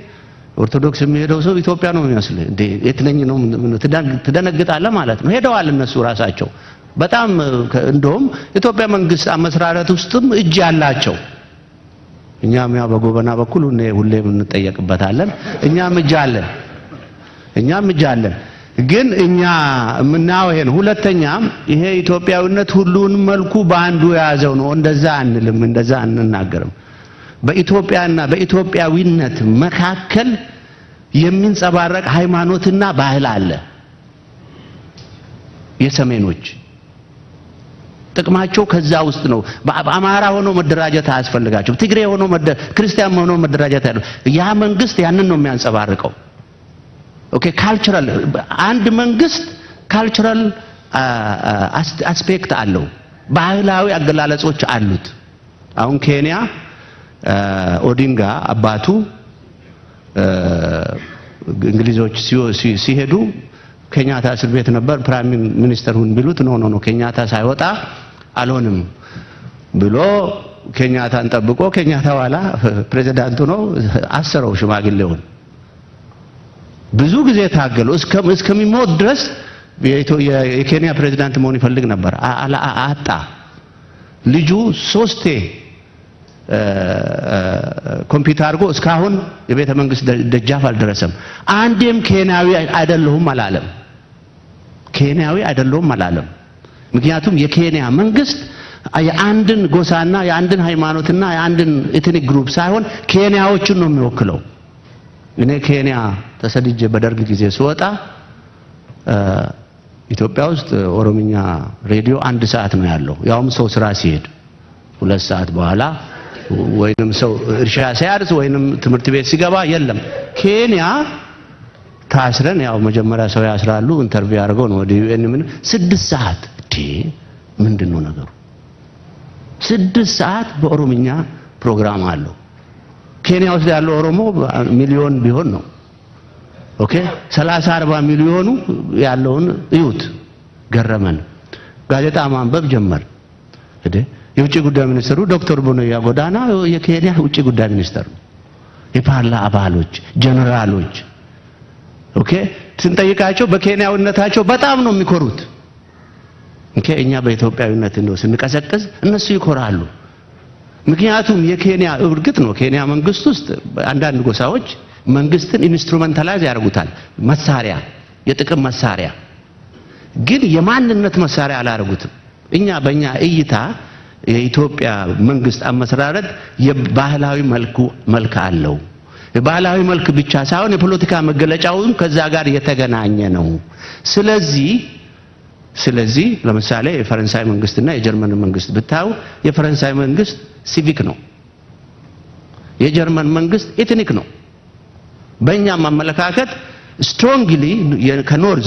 ኦርቶዶክስ የሚሄደው ሰው ኢትዮጵያ ነው የሚመስል እንዴ የትነኝ ነው ትደነግጣለህ ማለት ነው። ሄደዋል እነሱ ራሳቸው በጣም እንደውም ኢትዮጵያ መንግስት አመሰራረት ውስጥም እጅ ያላቸው። እኛም ያው በጎበና በኩል ሁሌም እንጠየቅበታለን። እኛም እጅ አለን። ግን እኛ ምናው ይሄን ሁለተኛም ይሄ ኢትዮጵያዊነት ሁሉን መልኩ በአንዱ የያዘው ነው። እንደዛ አንልም፣ እንደዛ አንናገርም። በኢትዮጵያና በኢትዮጵያዊነት መካከል የሚንጸባረቅ ሃይማኖትና ባህል አለ። የሰሜኖች ጥቅማቸው ከዛ ውስጥ ነው። በአማራ ሆኖ መደራጀት አያስፈልጋቸው። ትግሬ ሆኖ ክርስቲያን ሆኖ መደራጀት ያለው ያ መንግስት ያንን ነው የሚያንጸባርቀው። ኦኬ ካልቸራል አንድ መንግስት ካልቸራል አስፔክት አለው፣ ባህላዊ አገላለጾች አሉት። አሁን ኬንያ ኦዲንጋ አባቱ እንግሊዞች ሲሄዱ ኬንያታ እስር ቤት ነበር። ፕራይም ሚኒስተር ሁን ቢሉት ኖ ኬንያታ ሳይወጣ አልሆንም ብሎ ኬንያታን ጠብቆ ኬንያታ ኋላ ፕሬዝዳንቱ ነው አሰረው ሽማግሌውን። ብዙ ጊዜ ታገሉ እስከሚሞት ድረስ የኬንያ ፕሬዝዳንት መሆን ይፈልግ ነበር። አጣ። ልጁ ሶስቴ ኮምፒውተር አድርጎ እስካሁን የቤተ መንግስት ደጃፍ አልደረሰም። አንዴም ኬንያዊ አይደለሁም አላለም። ኬንያዊ አይደለሁም አላለም። ምክንያቱም የኬንያ መንግስት የአንድን ጎሳና የአንድን ሃይማኖትና የአንድን ኤትኒክ ግሩፕ ሳይሆን ኬንያዎችን ነው የሚወክለው። እኔ ኬንያ ተሰድጄ በደርግ ጊዜ ስወጣ ኢትዮጵያ ውስጥ ኦሮምኛ ሬዲዮ 1 ሰዓት ነው ያለው፣ ያውም ሰው ስራ ሲሄድ 2 ሰዓት በኋላ ወይንም ሰው እርሻ ሲያርስ ወይንም ትምህርት ቤት ሲገባ የለም። ኬንያ ታስረን ያው መጀመሪያ ሰው ያስራሉ፣ ኢንተርቪው አድርገው ነው ወደ ዩኤን 6 ሰዓት ምንድነው ነገሩ? 6 ሰዓት በኦሮምኛ ፕሮግራም አለው። ኬንያ ውስጥ ያለው ኦሮሞ ሚሊዮን ቢሆን ነው። ኦኬ 30-40 ሚሊዮኑ ያለውን እዩት። ገረመን። ጋዜጣ ማንበብ ጀመር። የውጭ ጉዳይ ሚኒስትሩ ዶክተር ቡኖያ ጎዳና የኬንያ ውጭ ጉዳይ ሚኒስትር ነው። የፓርላ አባሎች፣ ጀነራሎች ኦኬ ስንጠይቃቸው በኬንያዊነታቸው በጣም ነው የሚኮሩት። ኦኬ እኛ በኢትዮጵያዊነት ነው ስንቀሰቅስ እነሱ ይኮራሉ። ምክንያቱም የኬንያ እርግጥ ነው ኬንያ መንግስት ውስጥ አንዳንድ ጎሳዎች መንግስትን ኢንስትሩሜንታላይዝ ያደርጉታል። መሳሪያ፣ የጥቅም መሳሪያ፣ ግን የማንነት መሳሪያ አላደርጉትም። እኛ በእኛ እይታ የኢትዮጵያ መንግስት አመሰራረት የባህላዊ መልክ አለው። የባህላዊ መልክ ብቻ ሳይሆን የፖለቲካ መገለጫውም ከዛ ጋር የተገናኘ ነው። ስለዚህ ለምሳሌ የፈረንሳይ መንግስትና የጀርመን መንግስት ብታዩ የፈረንሳይ መንግስት ሲቪክ ነው፣ የጀርመን መንግስት ኤትኒክ ነው። በእኛም አመለካከት ስትሮንግሊ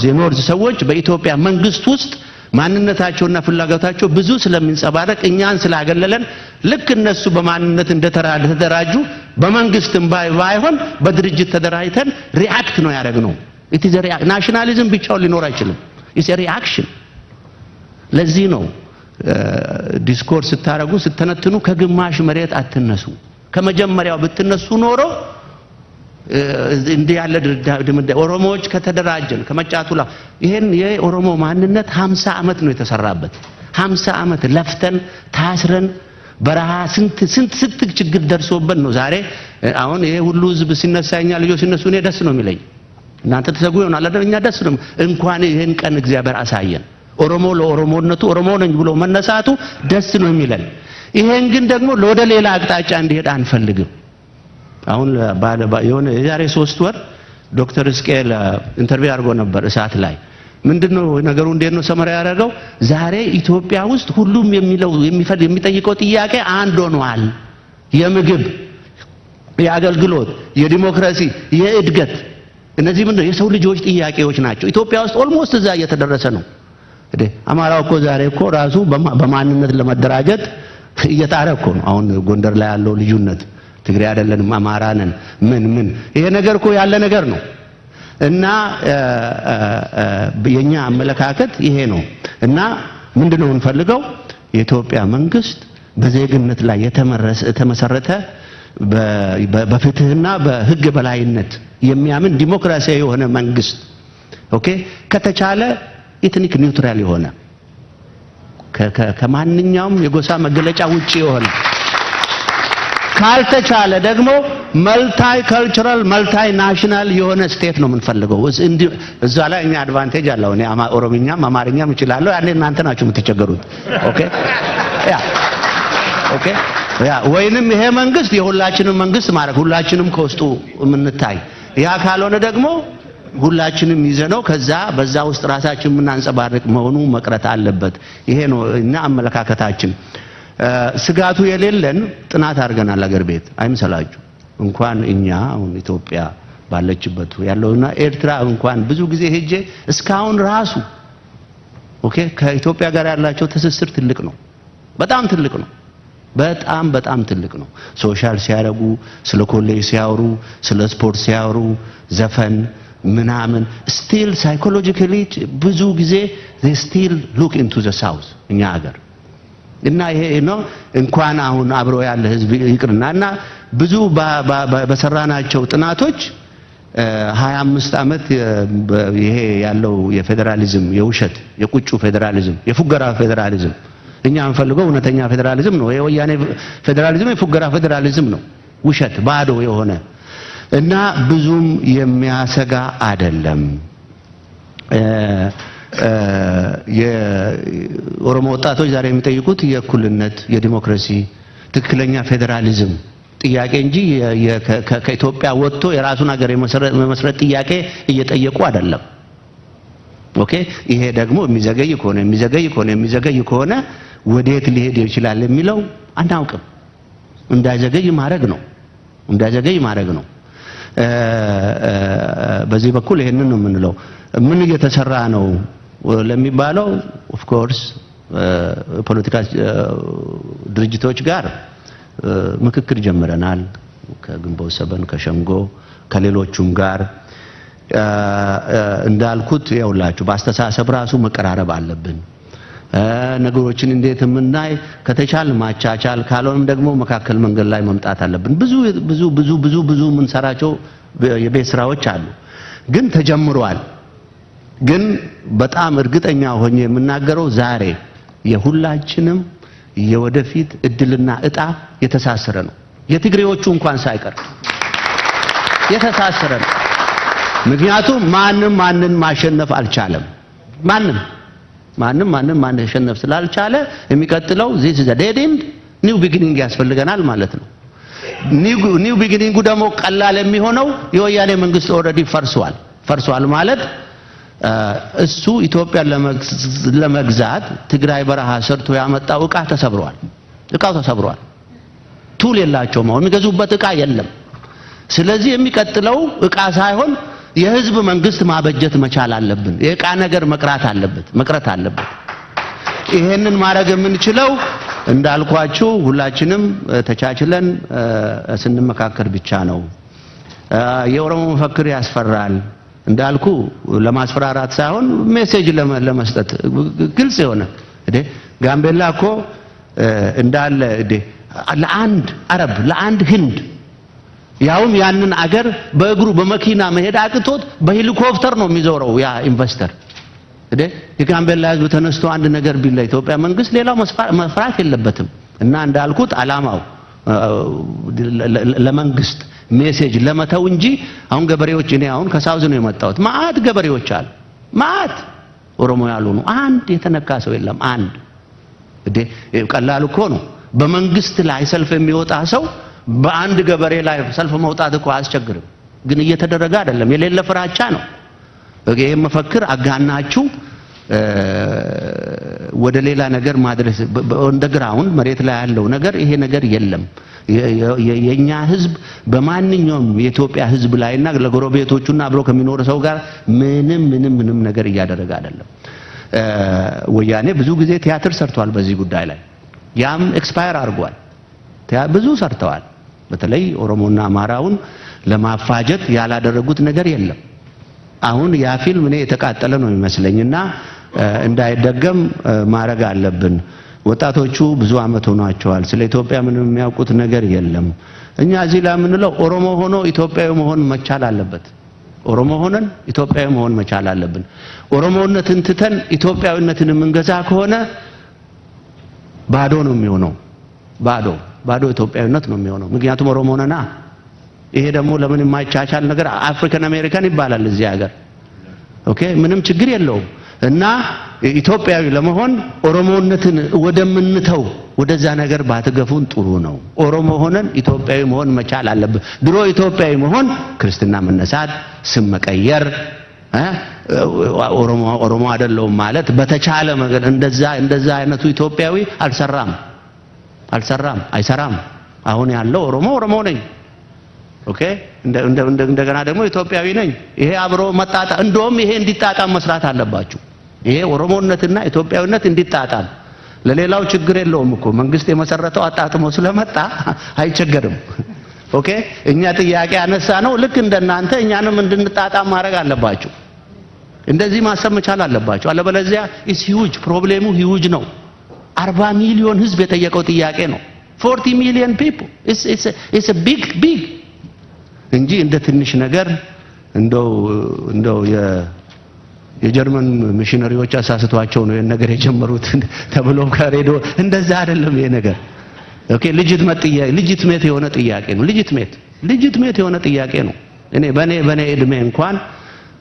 የኖርዝ ሰዎች በኢትዮጵያ መንግስት ውስጥ ማንነታቸውና ፍላጎታቸው ብዙ ስለሚንጸባረቅ እኛን ስላገለለን ልክ እነሱ በማንነት እንደተደራጁ በመንግስትም ባይሆን በድርጅት ተደራጅተን ሪአክት ነው ያደረግነው። ናሽናሊዝም ብቻውን ሊኖር አይችልም። ኢትስ ሪአክሽን። ለዚህ ነው ዲስኮርስ ስታረጉ ስትተነትኑ ከግማሽ መሬት አትነሱ። ከመጀመሪያው ብትነሱ ኖሮ እንዲህ ያለ ኦሮሞዎች ከተደራጀን ከመጫቱላ ይሄን የኦሮሞ ማንነት 50 ዓመት ነው የተሰራበት። 50 ዓመት ለፍተን ታስረን በረሃ ስንት ችግር ደርሶበት ነው ዛሬ አሁን ይሄ ሁሉ ህዝብ ሲነሳኛ ልጆች ሲነሱ እኔ ደስ ነው የሚለኝ። እናንተ ተሰጉ ይሆናል አይደል? እኛ ደስ ነው እንኳን ይሄን ቀን እግዚአብሔር አሳየን። ኦሮሞ ለኦሮሞነቱ ኦሮሞ ነኝ ብሎ መነሳቱ ደስ ነው የሚለን። ይሄን ግን ደግሞ ወደ ሌላ አቅጣጫ እንዲሄድ አንፈልግም። አሁን የሆነ የዛሬ 3 ወር ዶክተር እስቄል ኢንተርቪው አድርጎ ነበር እሳት ላይ። ምንድነው ነገሩ? እንዴት ነው ሰመራ ያደረገው? ዛሬ ኢትዮጵያ ውስጥ ሁሉም የሚጠይቀው ጥያቄ አንድ ሆኗል። የምግብ፣ የአገልግሎት፣ የዲሞክራሲ፣ የእድገት፣ እነዚህ ምንድነው የሰው ልጆች ጥያቄዎች ናቸው። ኢትዮጵያ ውስጥ ኦልሞስት እዛ እየተደረሰ ነው። አማራው እኮ ዛሬ እኮ ራሱ በማንነት ለመደራጀት እየጣረ እኮ ነው። አሁን ጎንደር ላይ ያለው ልዩነት ትግሬ አይደለንም አማራ ነን ምን ይሄ ነገር እኮ ያለ ነገር ነው። እና የኛ አመለካከት ይሄ ነው። እና ምንድነው እንፈልገው የኢትዮጵያ መንግስት በዜግነት ላይ የተመሰረተ በፍትህና በህግ በላይነት የሚያምን ዲሞክራሲያዊ የሆነ መንግስት ኦኬ ከተቻለ ኤትኒክ ኒውትራል የሆነ ከማንኛውም የጎሳ መገለጫ ውጪ የሆነ ካልተቻለ ደግሞ መልታይ ካልቸራል መልታይ ናሽናል የሆነ ስቴት ነው የምንፈልገው። እዛ ላይ እኛ አድቫንቴጅ አለው። እኔ ኦሮምኛም አማርኛም እችላለሁ። ያኔ እናንተ ናችሁ የምትቸገሩት። ኦኬ ያ ወይንም ይሄ መንግስት የሁላችንም መንግስት ማድረግ ሁላችንም ከውስጡ የምንታይ ያ ካልሆነ ደግሞ ሁላችንም ይዘነው ከዛ በዛ ውስጥ ራሳችን የምናንጸባርቅ መሆኑ መቅረት አለበት። ይሄ ነው እና አመለካከታችን። ስጋቱ የሌለን ጥናት አድርገናል አገር ቤት አይምሰላችሁ። እንኳን እኛ አሁን ኢትዮጵያ ባለችበት ያለውና ኤርትራ እንኳን ብዙ ጊዜ ሄጄ እስካሁን ራሱ ከኢትዮጵያ ጋር ያላቸው ትስስር ትልቅ ነው። በጣም ትልቅ ነው። በጣም ትልቅ ነው። ሶሻል ሲያረጉ፣ ስለ ኮሌጅ ሲያወሩ፣ ስለ ስፖርት ሲያወሩ፣ ዘፈን ምናምን still psychologically ብዙ ጊዜ they still look into the south እኛ ሀገር እና ይሄ ነው እንኳን አሁን አብሮ ያለ ህዝብ ይቅርና እና ብዙ በሰራናቸው ጥናቶች 25 አመት ይሄ ያለው የፌደራሊዝም የውሸት የቁጩ ፌደራሊዝም የፉገራ ፌደራሊዝም እኛ አንፈልገው እውነተኛ ፌደራሊዝም ነው። የወያኔ ፌደራሊዝም የፉገራ ፌደራሊዝም ነው። ውሸት ባዶ የሆነ እና ብዙም የሚያሰጋ አይደለም። የኦሮሞ ወጣቶች ዛሬ የሚጠይቁት የእኩልነት የዲሞክራሲ ትክክለኛ ፌደራሊዝም ጥያቄ እንጂ ከኢትዮጵያ ወጥቶ የራሱን ሀገር የመመስረት ጥያቄ እየጠየቁ አይደለም። ይሄ ደግሞ የሚዘገይ ከሆነ ወዴት ሊሄድ ይችላል የሚለው አናውቅም። እንዳይዘገይ ማድረግ ነው። በዚህ በኩል ይሄንን ነው የምንለው። ምን እየተሰራ ነው ለሚባለው ኦፍ ኮርስ ፖለቲካ ድርጅቶች ጋር ምክክር ጀምረናል። ከግንቦት ሰበን ከሸንጎ ከሌሎቹም ጋር እንዳልኩት ያውላችሁ በአስተሳሰብ ራሱ መቀራረብ አለብን። ነገሮችን እንዴት ምናይ ከተቻል ማቻቻል ካልሆነም ደግሞ መካከል መንገድ ላይ መምጣት አለብን። ብዙ ምንሰራቸው የቤት ስራዎች አሉ፣ ግን ተጀምሯል። ግን በጣም እርግጠኛ ሆኜ የምናገረው ዛሬ የሁላችንም የወደፊት እድልና እጣ የተሳሰረ ነው። የትግሬዎቹ እንኳን ሳይቀር የተሳሰረ ነው። ምክንያቱም ማንም ማሸነፍ አልቻለም። ማንም ማሸነፍ ስላልቻለ የሚቀጥለው this is a dead end new beginning ያስፈልገናል ማለት ነው። ኒው ቢጊኒንጉ ደግሞ ቀላል የሚሆነው የወያኔ መንግስት ኦልሬዲ ፈርሷል ማለት እሱ ኢትዮጵያን ለመግዛት ትግራይ በረሃ ሰርቶ ያመጣው እቃው ተሰብሯል። ቱል የላቸውም። አሁን የሚገዙበት እቃ የለም። ስለዚህ የሚቀጥለው እቃ ሳይሆን የህዝብ መንግስት ማበጀት መቻል አለብን። የእቃ ነገር መቅረት አለበት። ይሄንን ማድረግ የምንችለው እንዳልኳችሁ ሁላችንም ተቻችለን ስንመካከር ብቻ ነው። የኦሮሞ መፈክር ያስፈራል እንዳልኩ ለማስፈራራት ሳይሆን ሜሴጅ ለመስጠት ግልጽ የሆነ ጋምቤላ እኮ እንዳለ ለአንድ አረብ ለአንድ ህንድ ያውም ያንን አገር በእግሩ በመኪና መሄድ አቅቶት በሄሊኮፕተር ነው የሚዞረው ያ ኢንቨስተር። የጋምቤላ ህዝብ ተነስቶ አንድ ነገር ቢል ለኢትዮጵያ መንግስት ሌላው መፍራት የለበትም። እና እንዳልኩት አላማው ለመንግስት ሜሴጅ ለመተው እንጂ አሁን ገበሬዎች እኔ አሁን ከሳውዝ ነው የመጣሁት። ማአት ገበሬዎች አሉ፣ ማአት ኦሮሞ ያልሆኑ አንድ የተነካ ሰው የለም። አንድ ቀላል እኮ ነው። በመንግስት ላይ ሰልፍ የሚወጣ ሰው በአንድ ገበሬ ላይ ሰልፍ መውጣት እኮ አያስቸግርም። ግን እየተደረገ አይደለም። የሌለ ፍራቻ ነው። ይሄ መፈክር አጋናችሁ ወደ ሌላ ነገር ማድረስ እንደግራውንድ መሬት ላይ ያለው ነገር ይሄ ነገር የለም። የኛ ህዝብ በማንኛውም የኢትዮጵያ ህዝብ ላይና ለጎረቤቶቹና አብሮ ከሚኖር ሰው ጋር ምንም ነገር እያደረገ አይደለም። ወያኔ ብዙ ጊዜ ቲያትር ሰርቷል በዚህ ጉዳይ ላይ። ያም ኤክስፓየር አድርጓል። ብዙ ሰርተዋል። በተለይ ኦሮሞና አማራውን ለማፋጀት ያላደረጉት ነገር የለም። አሁን ያ ፊልም እኔ የተቃጠለ ነው የሚመስለኝና እንዳይደገም ማድረግ አለብን። ወጣቶቹ ብዙ አመት ሆኗቸዋል። ስለ ኢትዮጵያ ምንም የሚያውቁት ነገር የለም። እኛ እዚህ ላይ የምንለው ኦሮሞ ሆኖ ኢትዮጵያዊ መሆን መቻል አለበት። ኦሮሞ ሆነን ኢትዮጵያዊ መሆን መቻል አለብን። ኦሮሞነትን ትተን ኢትዮጵያዊነትን የምንገዛ ከሆነ ባዶ ነው የሚሆነው። ባዶ ኢትዮጵያዊነት ነው የሚሆነው። ምክንያቱም ኦሮሞ ነና ይሄ ደግሞ ለምን የማይቻቻል ነገር አፍሪካን አሜሪካን ይባላል እዚህ ሀገር። ኦኬ ምንም ችግር የለውም። እና ኢትዮጵያዊ ለመሆን ኦሮሞነትን ወደምንተው ወደዛ ነገር ባትገፉን ጥሩ ነው። ኦሮሞ ሆነን ኢትዮጵያዊ መሆን መቻል አለብን። ድሮ ኢትዮጵያዊ መሆን ክርስትና መነሳት፣ ስም መቀየር፣ ኦሮሞ አይደለሁም ማለት በተቻለ ነገር እንደዛ አይነቱ ኢትዮጵያዊ አልሰራም፣ አይሰራም። አሁን ያለው ኦሮሞ ነኝ። ኦኬ እንደገና ደግሞ ኢትዮጵያዊ ነኝ። ይሄ አብሮ መጣጣ እንደውም ይሄ እንዲጣጣም መስራት አለባችሁ። ይሄ ኦሮሞነትና ኢትዮጵያዊነት እንዲጣጣም። ለሌላው ችግር የለውም እኮ መንግስት የመሰረተው አጣጥሞ ስለመጣ አይቸገርም። ኦኬ እኛ ጥያቄ ያነሳ ነው ልክ እንደናንተ እኛንም እንድንጣጣም ማድረግ አለባችሁ። እንደዚህ ማሰብ መቻል አለባችሁ። አለበለዚያ ኢስ ሂውጅ ፕሮብሌሙ ሂውጅ ነው። 40 ሚሊዮን ህዝብ የጠየቀው ጥያቄ ነው። 40 ሚሊዮን ፒፕል ኢስ አ ቢግ እንጂ እንደ ትንሽ ነገር እንደው የጀርመን ሚሽነሪዎች አሳስቷቸው ነው ነገር የጀመሩት ተብሎ ከሬዲዮ እንደዛ አይደለም ይሄ ነገር። ኦኬ ሌጂትሜት የሆነ ጥያቄ ነው። ሌጂትሜት የሆነ ጥያቄ ነው። እኔ በኔ እድሜ እንኳን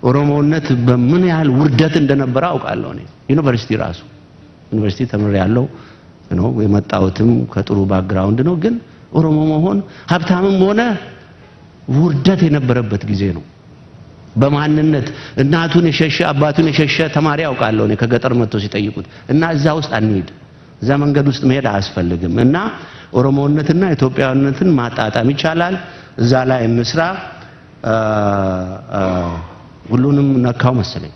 ኦሮሞነት በምን ያህል ውርደት እንደነበረ አውቃለሁ። እኔ ዩኒቨርሲቲ ተምሬያለሁ ነው የመጣሁትም ከጥሩ ባክግራውንድ ነው። ግን ኦሮሞ መሆን ሀብታምም ሆነ ውርደት የነበረበት ጊዜ ነው። በማንነት እናቱን የሸሸ አባቱን የሸሸ ተማሪ አውቃለሁ እኔ ከገጠር መጥቶ ሲጠይቁት እና እዛ ውስጥ አንሄድ፣ እዛ መንገድ ውስጥ መሄድ አያስፈልግም። እና ኦሮሞነትና ኢትዮጵያዊነትን ማጣጣም ይቻላል። እዛ ላይ እንስራ። ሁሉንም ነካው መሰለኝ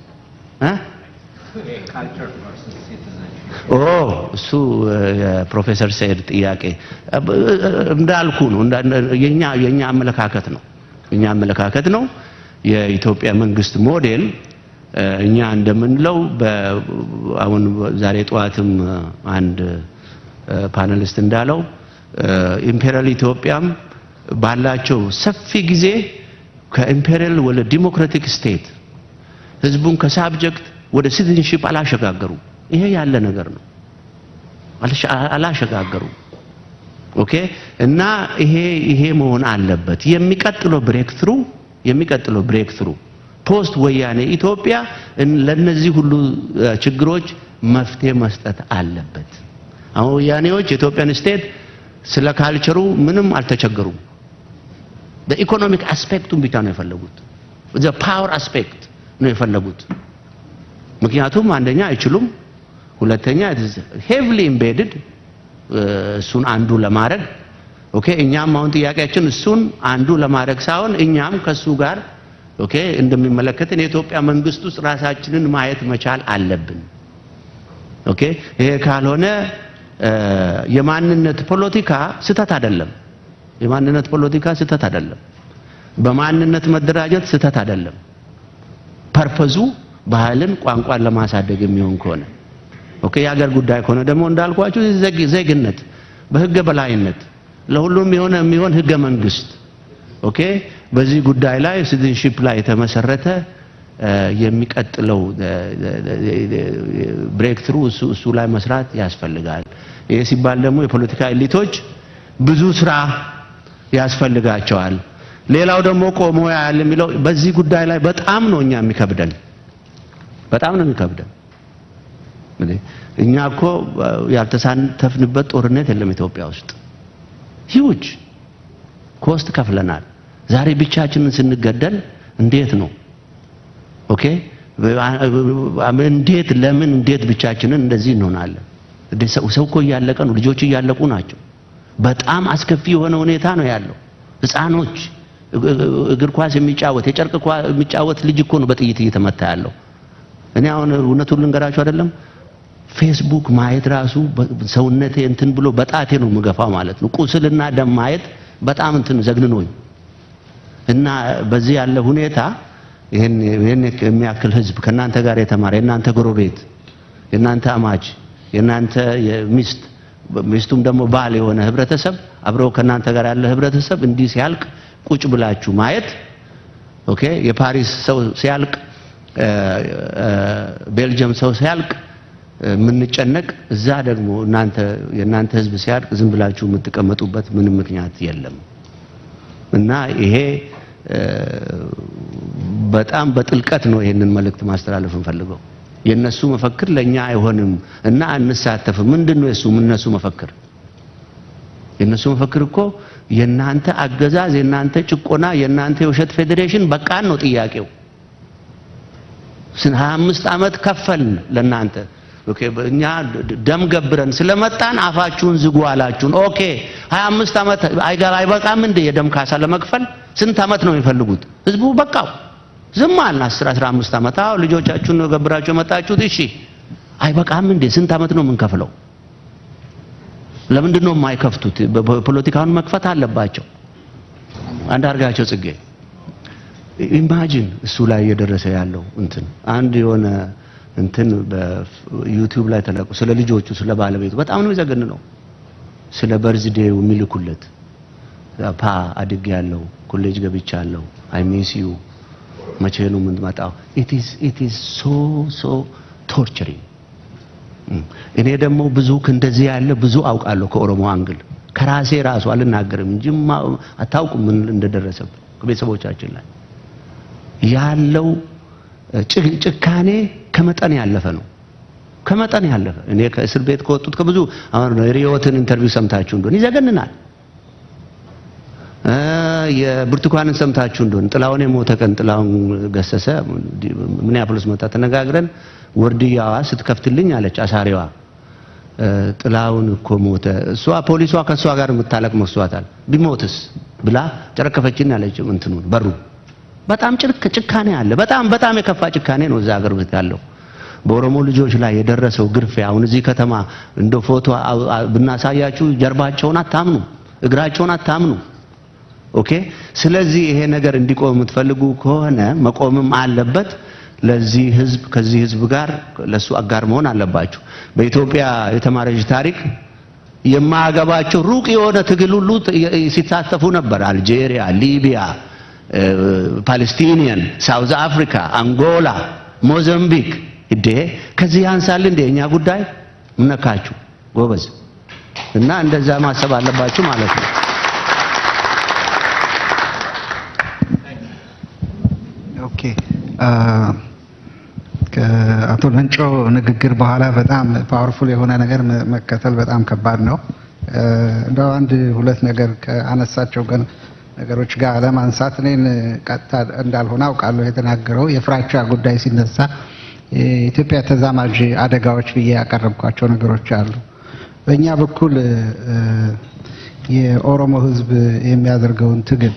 እሱ የፕሮፌሰር ሰይድ ጥያቄ እንዳልኩ ነው። የኛ አመለካከት ነው። የኢትዮጵያ መንግስት ሞዴል እኛ እንደምንለው አሁን ዛሬ ጠዋትም አንድ ፓነሊስት እንዳለው ኢምፔሪያል ኢትዮጵያም ባላቸው ሰፊ ጊዜ ከኢምፔሪያል ወደ ዲሞክራቲክ ስቴት ህዝቡን ከሳብጀክት ወደ ሲቲዝንሺፕ አላሸጋገሩ። ይሄ ያለ ነገር ነው። አላሸጋገሩ። ኦኬ እና ይሄ መሆን አለበት። የሚቀጥለው ብሬክትሩ ፖስት ወያኔ ኢትዮጵያ ለነዚህ ሁሉ ችግሮች መፍትሄ መስጠት አለበት። አሁን ወያኔዎች የኢትዮጵያን ስቴት ስለ ካልቸሩ ምንም አልተቸገሩም። በኢኮኖሚክ አስፔክቱን ብቻ ነው የፈለጉት። ፓወር አስፔክት ነው የፈለጉት። ምክንያቱም አንደኛ አይችሉም፣ ሁለተኛ ሄቪሊ ኢምቤድድ እሱን አንዱ ለማድረግ ኦኬ። እኛም አሁን ጥያቄያችን እሱን አንዱ ለማድረግ ሳይሆን እኛም ከሱ ጋር ኦኬ እንደሚመለከትን የኢትዮጵያ መንግስት ውስጥ ራሳችንን ማየት መቻል አለብን። ኦኬ ይሄ ካልሆነ የማንነት ፖለቲካ ስህተት አይደለም። በማንነት መደራጀት ስህተት አይደለም። ፐርፐዙ ባህልን፣ ቋንቋን ለማሳደግ የሚሆን ከሆነ ኦኬ። የሀገር ጉዳይ ከሆነ ደግሞ እንዳልኳችሁ ዜግነት በህገ በላይነት ለሁሉም የሚሆን ህገ መንግስት ኦኬ። በዚህ ጉዳይ ላይ ሲቲዝንሺፕ ላይ የተመሰረተ የሚቀጥለው ብሬክትሩ እሱ ላይ መስራት ያስፈልጋል። ይሄ ሲባል ደግሞ የፖለቲካ ኤሊቶች ብዙ ስራ ያስፈልጋቸዋል። ሌላው ደግሞ ቆሞ ያለ የሚለው በዚህ ጉዳይ ላይ በጣም ነው እኛ የሚከብደን። እኛ እኮ ያልተሳተፍንበት ጦርነት የለም ኢትዮጵያ ውስጥ። ሂውጅ ኮስት ከፍለናል። ዛሬ ብቻችንን ስንገደል እንዴት ነው ኦኬ? እንዴት ብቻችንን እንደዚህ እንሆናለን? ሰው እኮ እያለቀ ነው። ልጆች እያለቁ ናቸው። በጣም አስከፊ የሆነ ሁኔታ ነው ያለው። ህፃኖች እግር ኳስ የሚጫወት የጨርቅ ኳስ የሚጫወት ልጅ እኮ ነው በጥይት እየተመታ ያለው። እኔ አሁን እውነቱን ልንገራችሁ አይደለም ፌስቡክ ማየት ራሱ ሰውነቴ እንትን ብሎ በጣቴ ነው የምገፋው ማለት ነው። ቁስልና ደም ማየት በጣም እንትን ዘግንኖኝ እና በዚህ ያለ ሁኔታ ይሄን የሚያክል ህዝብ ከናንተ ጋር የተማረ የናንተ ጎረቤት፣ የናንተ አማች፣ የናንተ ሚስቱም ደግሞ ባል የሆነ ህብረተሰብ አብረው ከናንተ ጋር ያለ ህብረተሰብ እንዲህ ሲያልቅ ቁጭ ብላችሁ ማየት ኦኬ። የፓሪስ ሰው ሲያልቅ፣ ቤልጅየም ሰው ሲያልቅ ምንጨነቅ፣ እዛ ደግሞ የናንተ ህዝብ ሲያልቅ ዝም ብላችሁ የምትቀመጡበት ምንም ምክንያት የለም። እና ይሄ በጣም በጥልቀት ነው ይሄንን መልእክት ማስተላለፍ እንፈልገው። የነሱ መፈክር ለኛ አይሆንም እና አንሳተፍም። ምንድነው እነሱ መፈክር? የነሱ መፈክር እኮ የናንተ አገዛዝ፣ የናንተ ጭቆና፣ የናንተ የውሸት ፌዴሬሽን በቃን ነው ጥያቄው። 25 ዓመት ከፈልን ለናንተ። ኦኬ እኛ ደም ገብረን ስለመጣን አፋችሁን ዝጉ አላችሁን። ኦኬ 25 ዓመት አይበቃም እንደ የደም ካሳ ለመክፈል? ስንት ዓመት ነው የሚፈልጉት? ህዝቡ በቃው ዝም አልን። 10-15 ዓመት አው ልጆቻችሁን ነው ገብራችሁ መጣችሁት። እሺ አይበቃም እንደ ስንት ዓመት ነው የምንከፍለው? ለምንድን ነው የማይከፍቱት? ፖለቲካውን መክፈት አለባቸው። አንዳርጋቸው ጽጌ ኢማጂን እሱ ላይ እየደረሰ ያለው አንድ የሆነ በዩቲዩብ ላይ ተለቁ ስለ ልጆቹ ስለ ባለቤቱ በጣም ነው የሚዘገንነው። ስለ በርዝዴው የሚልኩለት አድግ ያለው ኮሌጅ ገብቻለሁ አይ ሚስ ዩ መቼ ነው የምትመጣው? it is so torturing። እኔ ደግሞ ብዙ እንደዚህ ያለ ብዙ አውቃለሁ ከኦሮሞ አንግል ከራሴ ራሱ አልናገርም እንጂ አታውቁም ምን እንደደረሰብን ከቤተሰቦቻችን ላይ ያለው ጭካኔ ከመጠን ያለፈ ነው። ከመጠን ያለፈ እኔ ከእስር ቤት ከወጡት ከብዙ አሁን ሪዮትን ኢንተርቪው ሰምታችሁ እንደሆነ ይዘገንናል። የብርቱካንን ሰምታችሁ እንደሆነ ጥላውን የሞተ ቀን ጥላውን ገሰሰ ሚኒያፖሊስ መጣ ተነጋግረን ወርድያዋ ስትከፍትልኝ አለች አሳሪዋ ጥላውን እኮ ሞተ። እሷ ፖሊሷ ከሷ ጋር የምታለቅ መስዋዕታል ቢሞትስ ብላ ጨረከፈችኝ አለች። በሩ በጣም ጭካኔ አለ። በጣም የከፋ ጭካኔ ነው እዛ ሀገር ውስጥ ያለው። በኦሮሞ ልጆች ላይ የደረሰው ግርፊያ አሁን እዚህ ከተማ እንደ ፎቶ ብናሳያችሁ ጀርባቸውን አታምኑ፣ እግራቸውን አታምኑ። ኦኬ ስለዚህ ይሄ ነገር እንዲቆም የምትፈልጉ ከሆነ መቆምም አለበት። ለዚህ ህዝብ ከዚህ ህዝብ ጋር ለሱ አጋር መሆን አለባችሁ። በኢትዮጵያ የተማረጅ ታሪክ የማያገባቸው ሩቅ የሆነ ትግል ሁሉ ሲሳተፉ ነበር። አልጄሪያ፣ ሊቢያ፣ ፓለስቲኒያን፣ ሳውዝ አፍሪካ፣ አንጎላ፣ ሞዛምቢክ ከዚህ ያንሳል እንደ እኛ ጉዳይ ምነካችሁ ጎበዝ። እና እንደዛ ማሰብ አለባችሁ ማለት ነው። ኦኬ ከአቶ ለንጮ ንግግር በኋላ በጣም ፓወርፉል የሆነ ነገር መከተል በጣም ከባድ ነው። እንደው አንድ ሁለት ነገር ከአነሳቸው ነገሮች ጋር ለማንሳት እኔን ቀጥታ እንዳልሆነ አውቃለሁ። የተናገረው የፍራቻ ጉዳይ ሲነሳ የኢትዮጵያ ተዛማጅ አደጋዎች ብዬ ያቀረብኳቸው ነገሮች አሉ። በእኛ በኩል የኦሮሞ ህዝብ የሚያደርገውን ትግል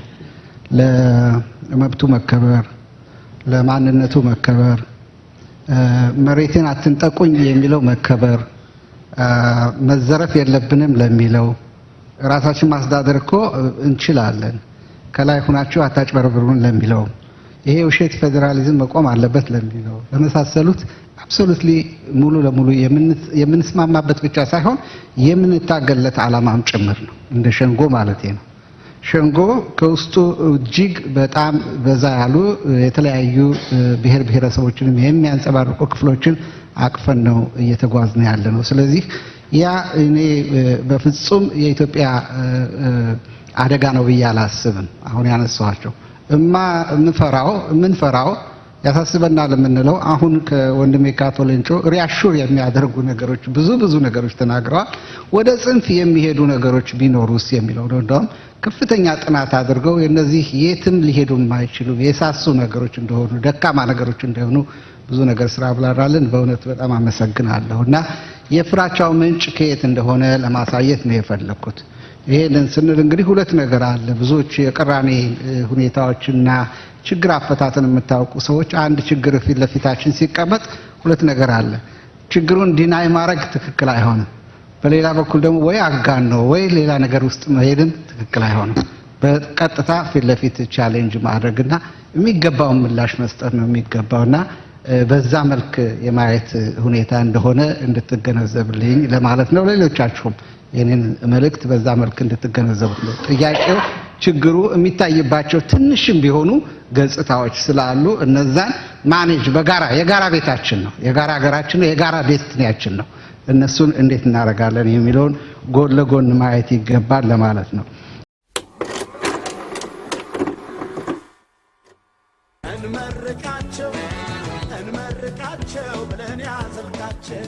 ለመብቱ መከበር፣ ለማንነቱ መከበር፣ መሬትን አትንጠቁኝ የሚለው መከበር፣ መዘረፍ የለብንም ለሚለው ራሳችን ማስተዳደር እኮ እንችላለን ከላይ ሆናችሁ አታጭበርብሩን ለሚለው ይሄ ውሸት ፌዴራሊዝም መቆም አለበት ለሚለው ለመሳሰሉት አብሶሉትሊ ሙሉ ለሙሉ የምንስማማበት ብቻ ሳይሆን የምንታገለት ዓላማም ጭምር ነው። እንደ ሸንጎ ማለት ነው። ሸንጎ ከውስጡ እጅግ በጣም በዛ ያሉ የተለያዩ ብሔር ብሔረሰቦችንም የሚያንጸባርቁ ክፍሎችን አቅፈን ነው እየተጓዝን ያለ ነው። ስለዚህ ያ እኔ በፍጹም የኢትዮጵያ አደጋ ነው ብዬ አላስብም። አሁን ያነሳኋቸው የምንፈራው ያሳስበናል የምንለው አሁን ከወንድሜ ከአቶ ለንጮ ሪአሹር የሚያደርጉ ነገሮች ብዙ ነገሮች ተናግረዋል። ወደ ጽንፍ የሚሄዱ ነገሮች ቢኖሩስ የሚለው ነው። እንደውም ከፍተኛ ጥናት አድርገው የነዚህ የትም ሊሄዱ የማይችሉ የሳሱ ነገሮች እንደሆኑ ደካማ ነገሮች እንደሆኑ ብዙ ነገር ስራ ብላራልን። በእውነት በጣም አመሰግናለሁ። እና የፍራቻው ምንጭ ከየት እንደሆነ ለማሳየት ነው የፈለኩት። ይሄንን ስንል እንግዲህ ሁለት ነገር አለ። ብዙዎች የቅራኔ ሁኔታዎችና ችግር አፈታትን የምታውቁ ሰዎች አንድ ችግር ፊት ለፊታችን ሲቀመጥ ሁለት ነገር አለ። ችግሩን ዲናይ ማድረግ ትክክል አይሆንም። በሌላ በኩል ደግሞ ወይ አጋን ነው ወይ ሌላ ነገር ውስጥ መሄድም ትክክል አይሆንም። በቀጥታ ፊት ለፊት ቻሌንጅ ማድረግና የሚገባውን ምላሽ መስጠት ነው የሚገባውና በዛ መልክ የማየት ሁኔታ እንደሆነ እንድትገነዘብልኝ ለማለት ነው። ሌሎቻችሁም የኔን መልእክት በዛ መልክ እንድትገነዘቡት ነው። ጥያቄው ችግሩ የሚታይባቸው ትንሽም ቢሆኑ ገጽታዎች ስላሉ እነዛን ማኔጅ በጋራ የጋራ ቤታችን ነው፣ የጋራ ሀገራችን ነው፣ የጋራ ዴስቲኒያችን ነው። እነሱን እንዴት እናደርጋለን የሚለውን ጎን ለጎን ማየት ይገባል ለማለት ነው። እንመርቃቸው ብለን ያዘልቃቸው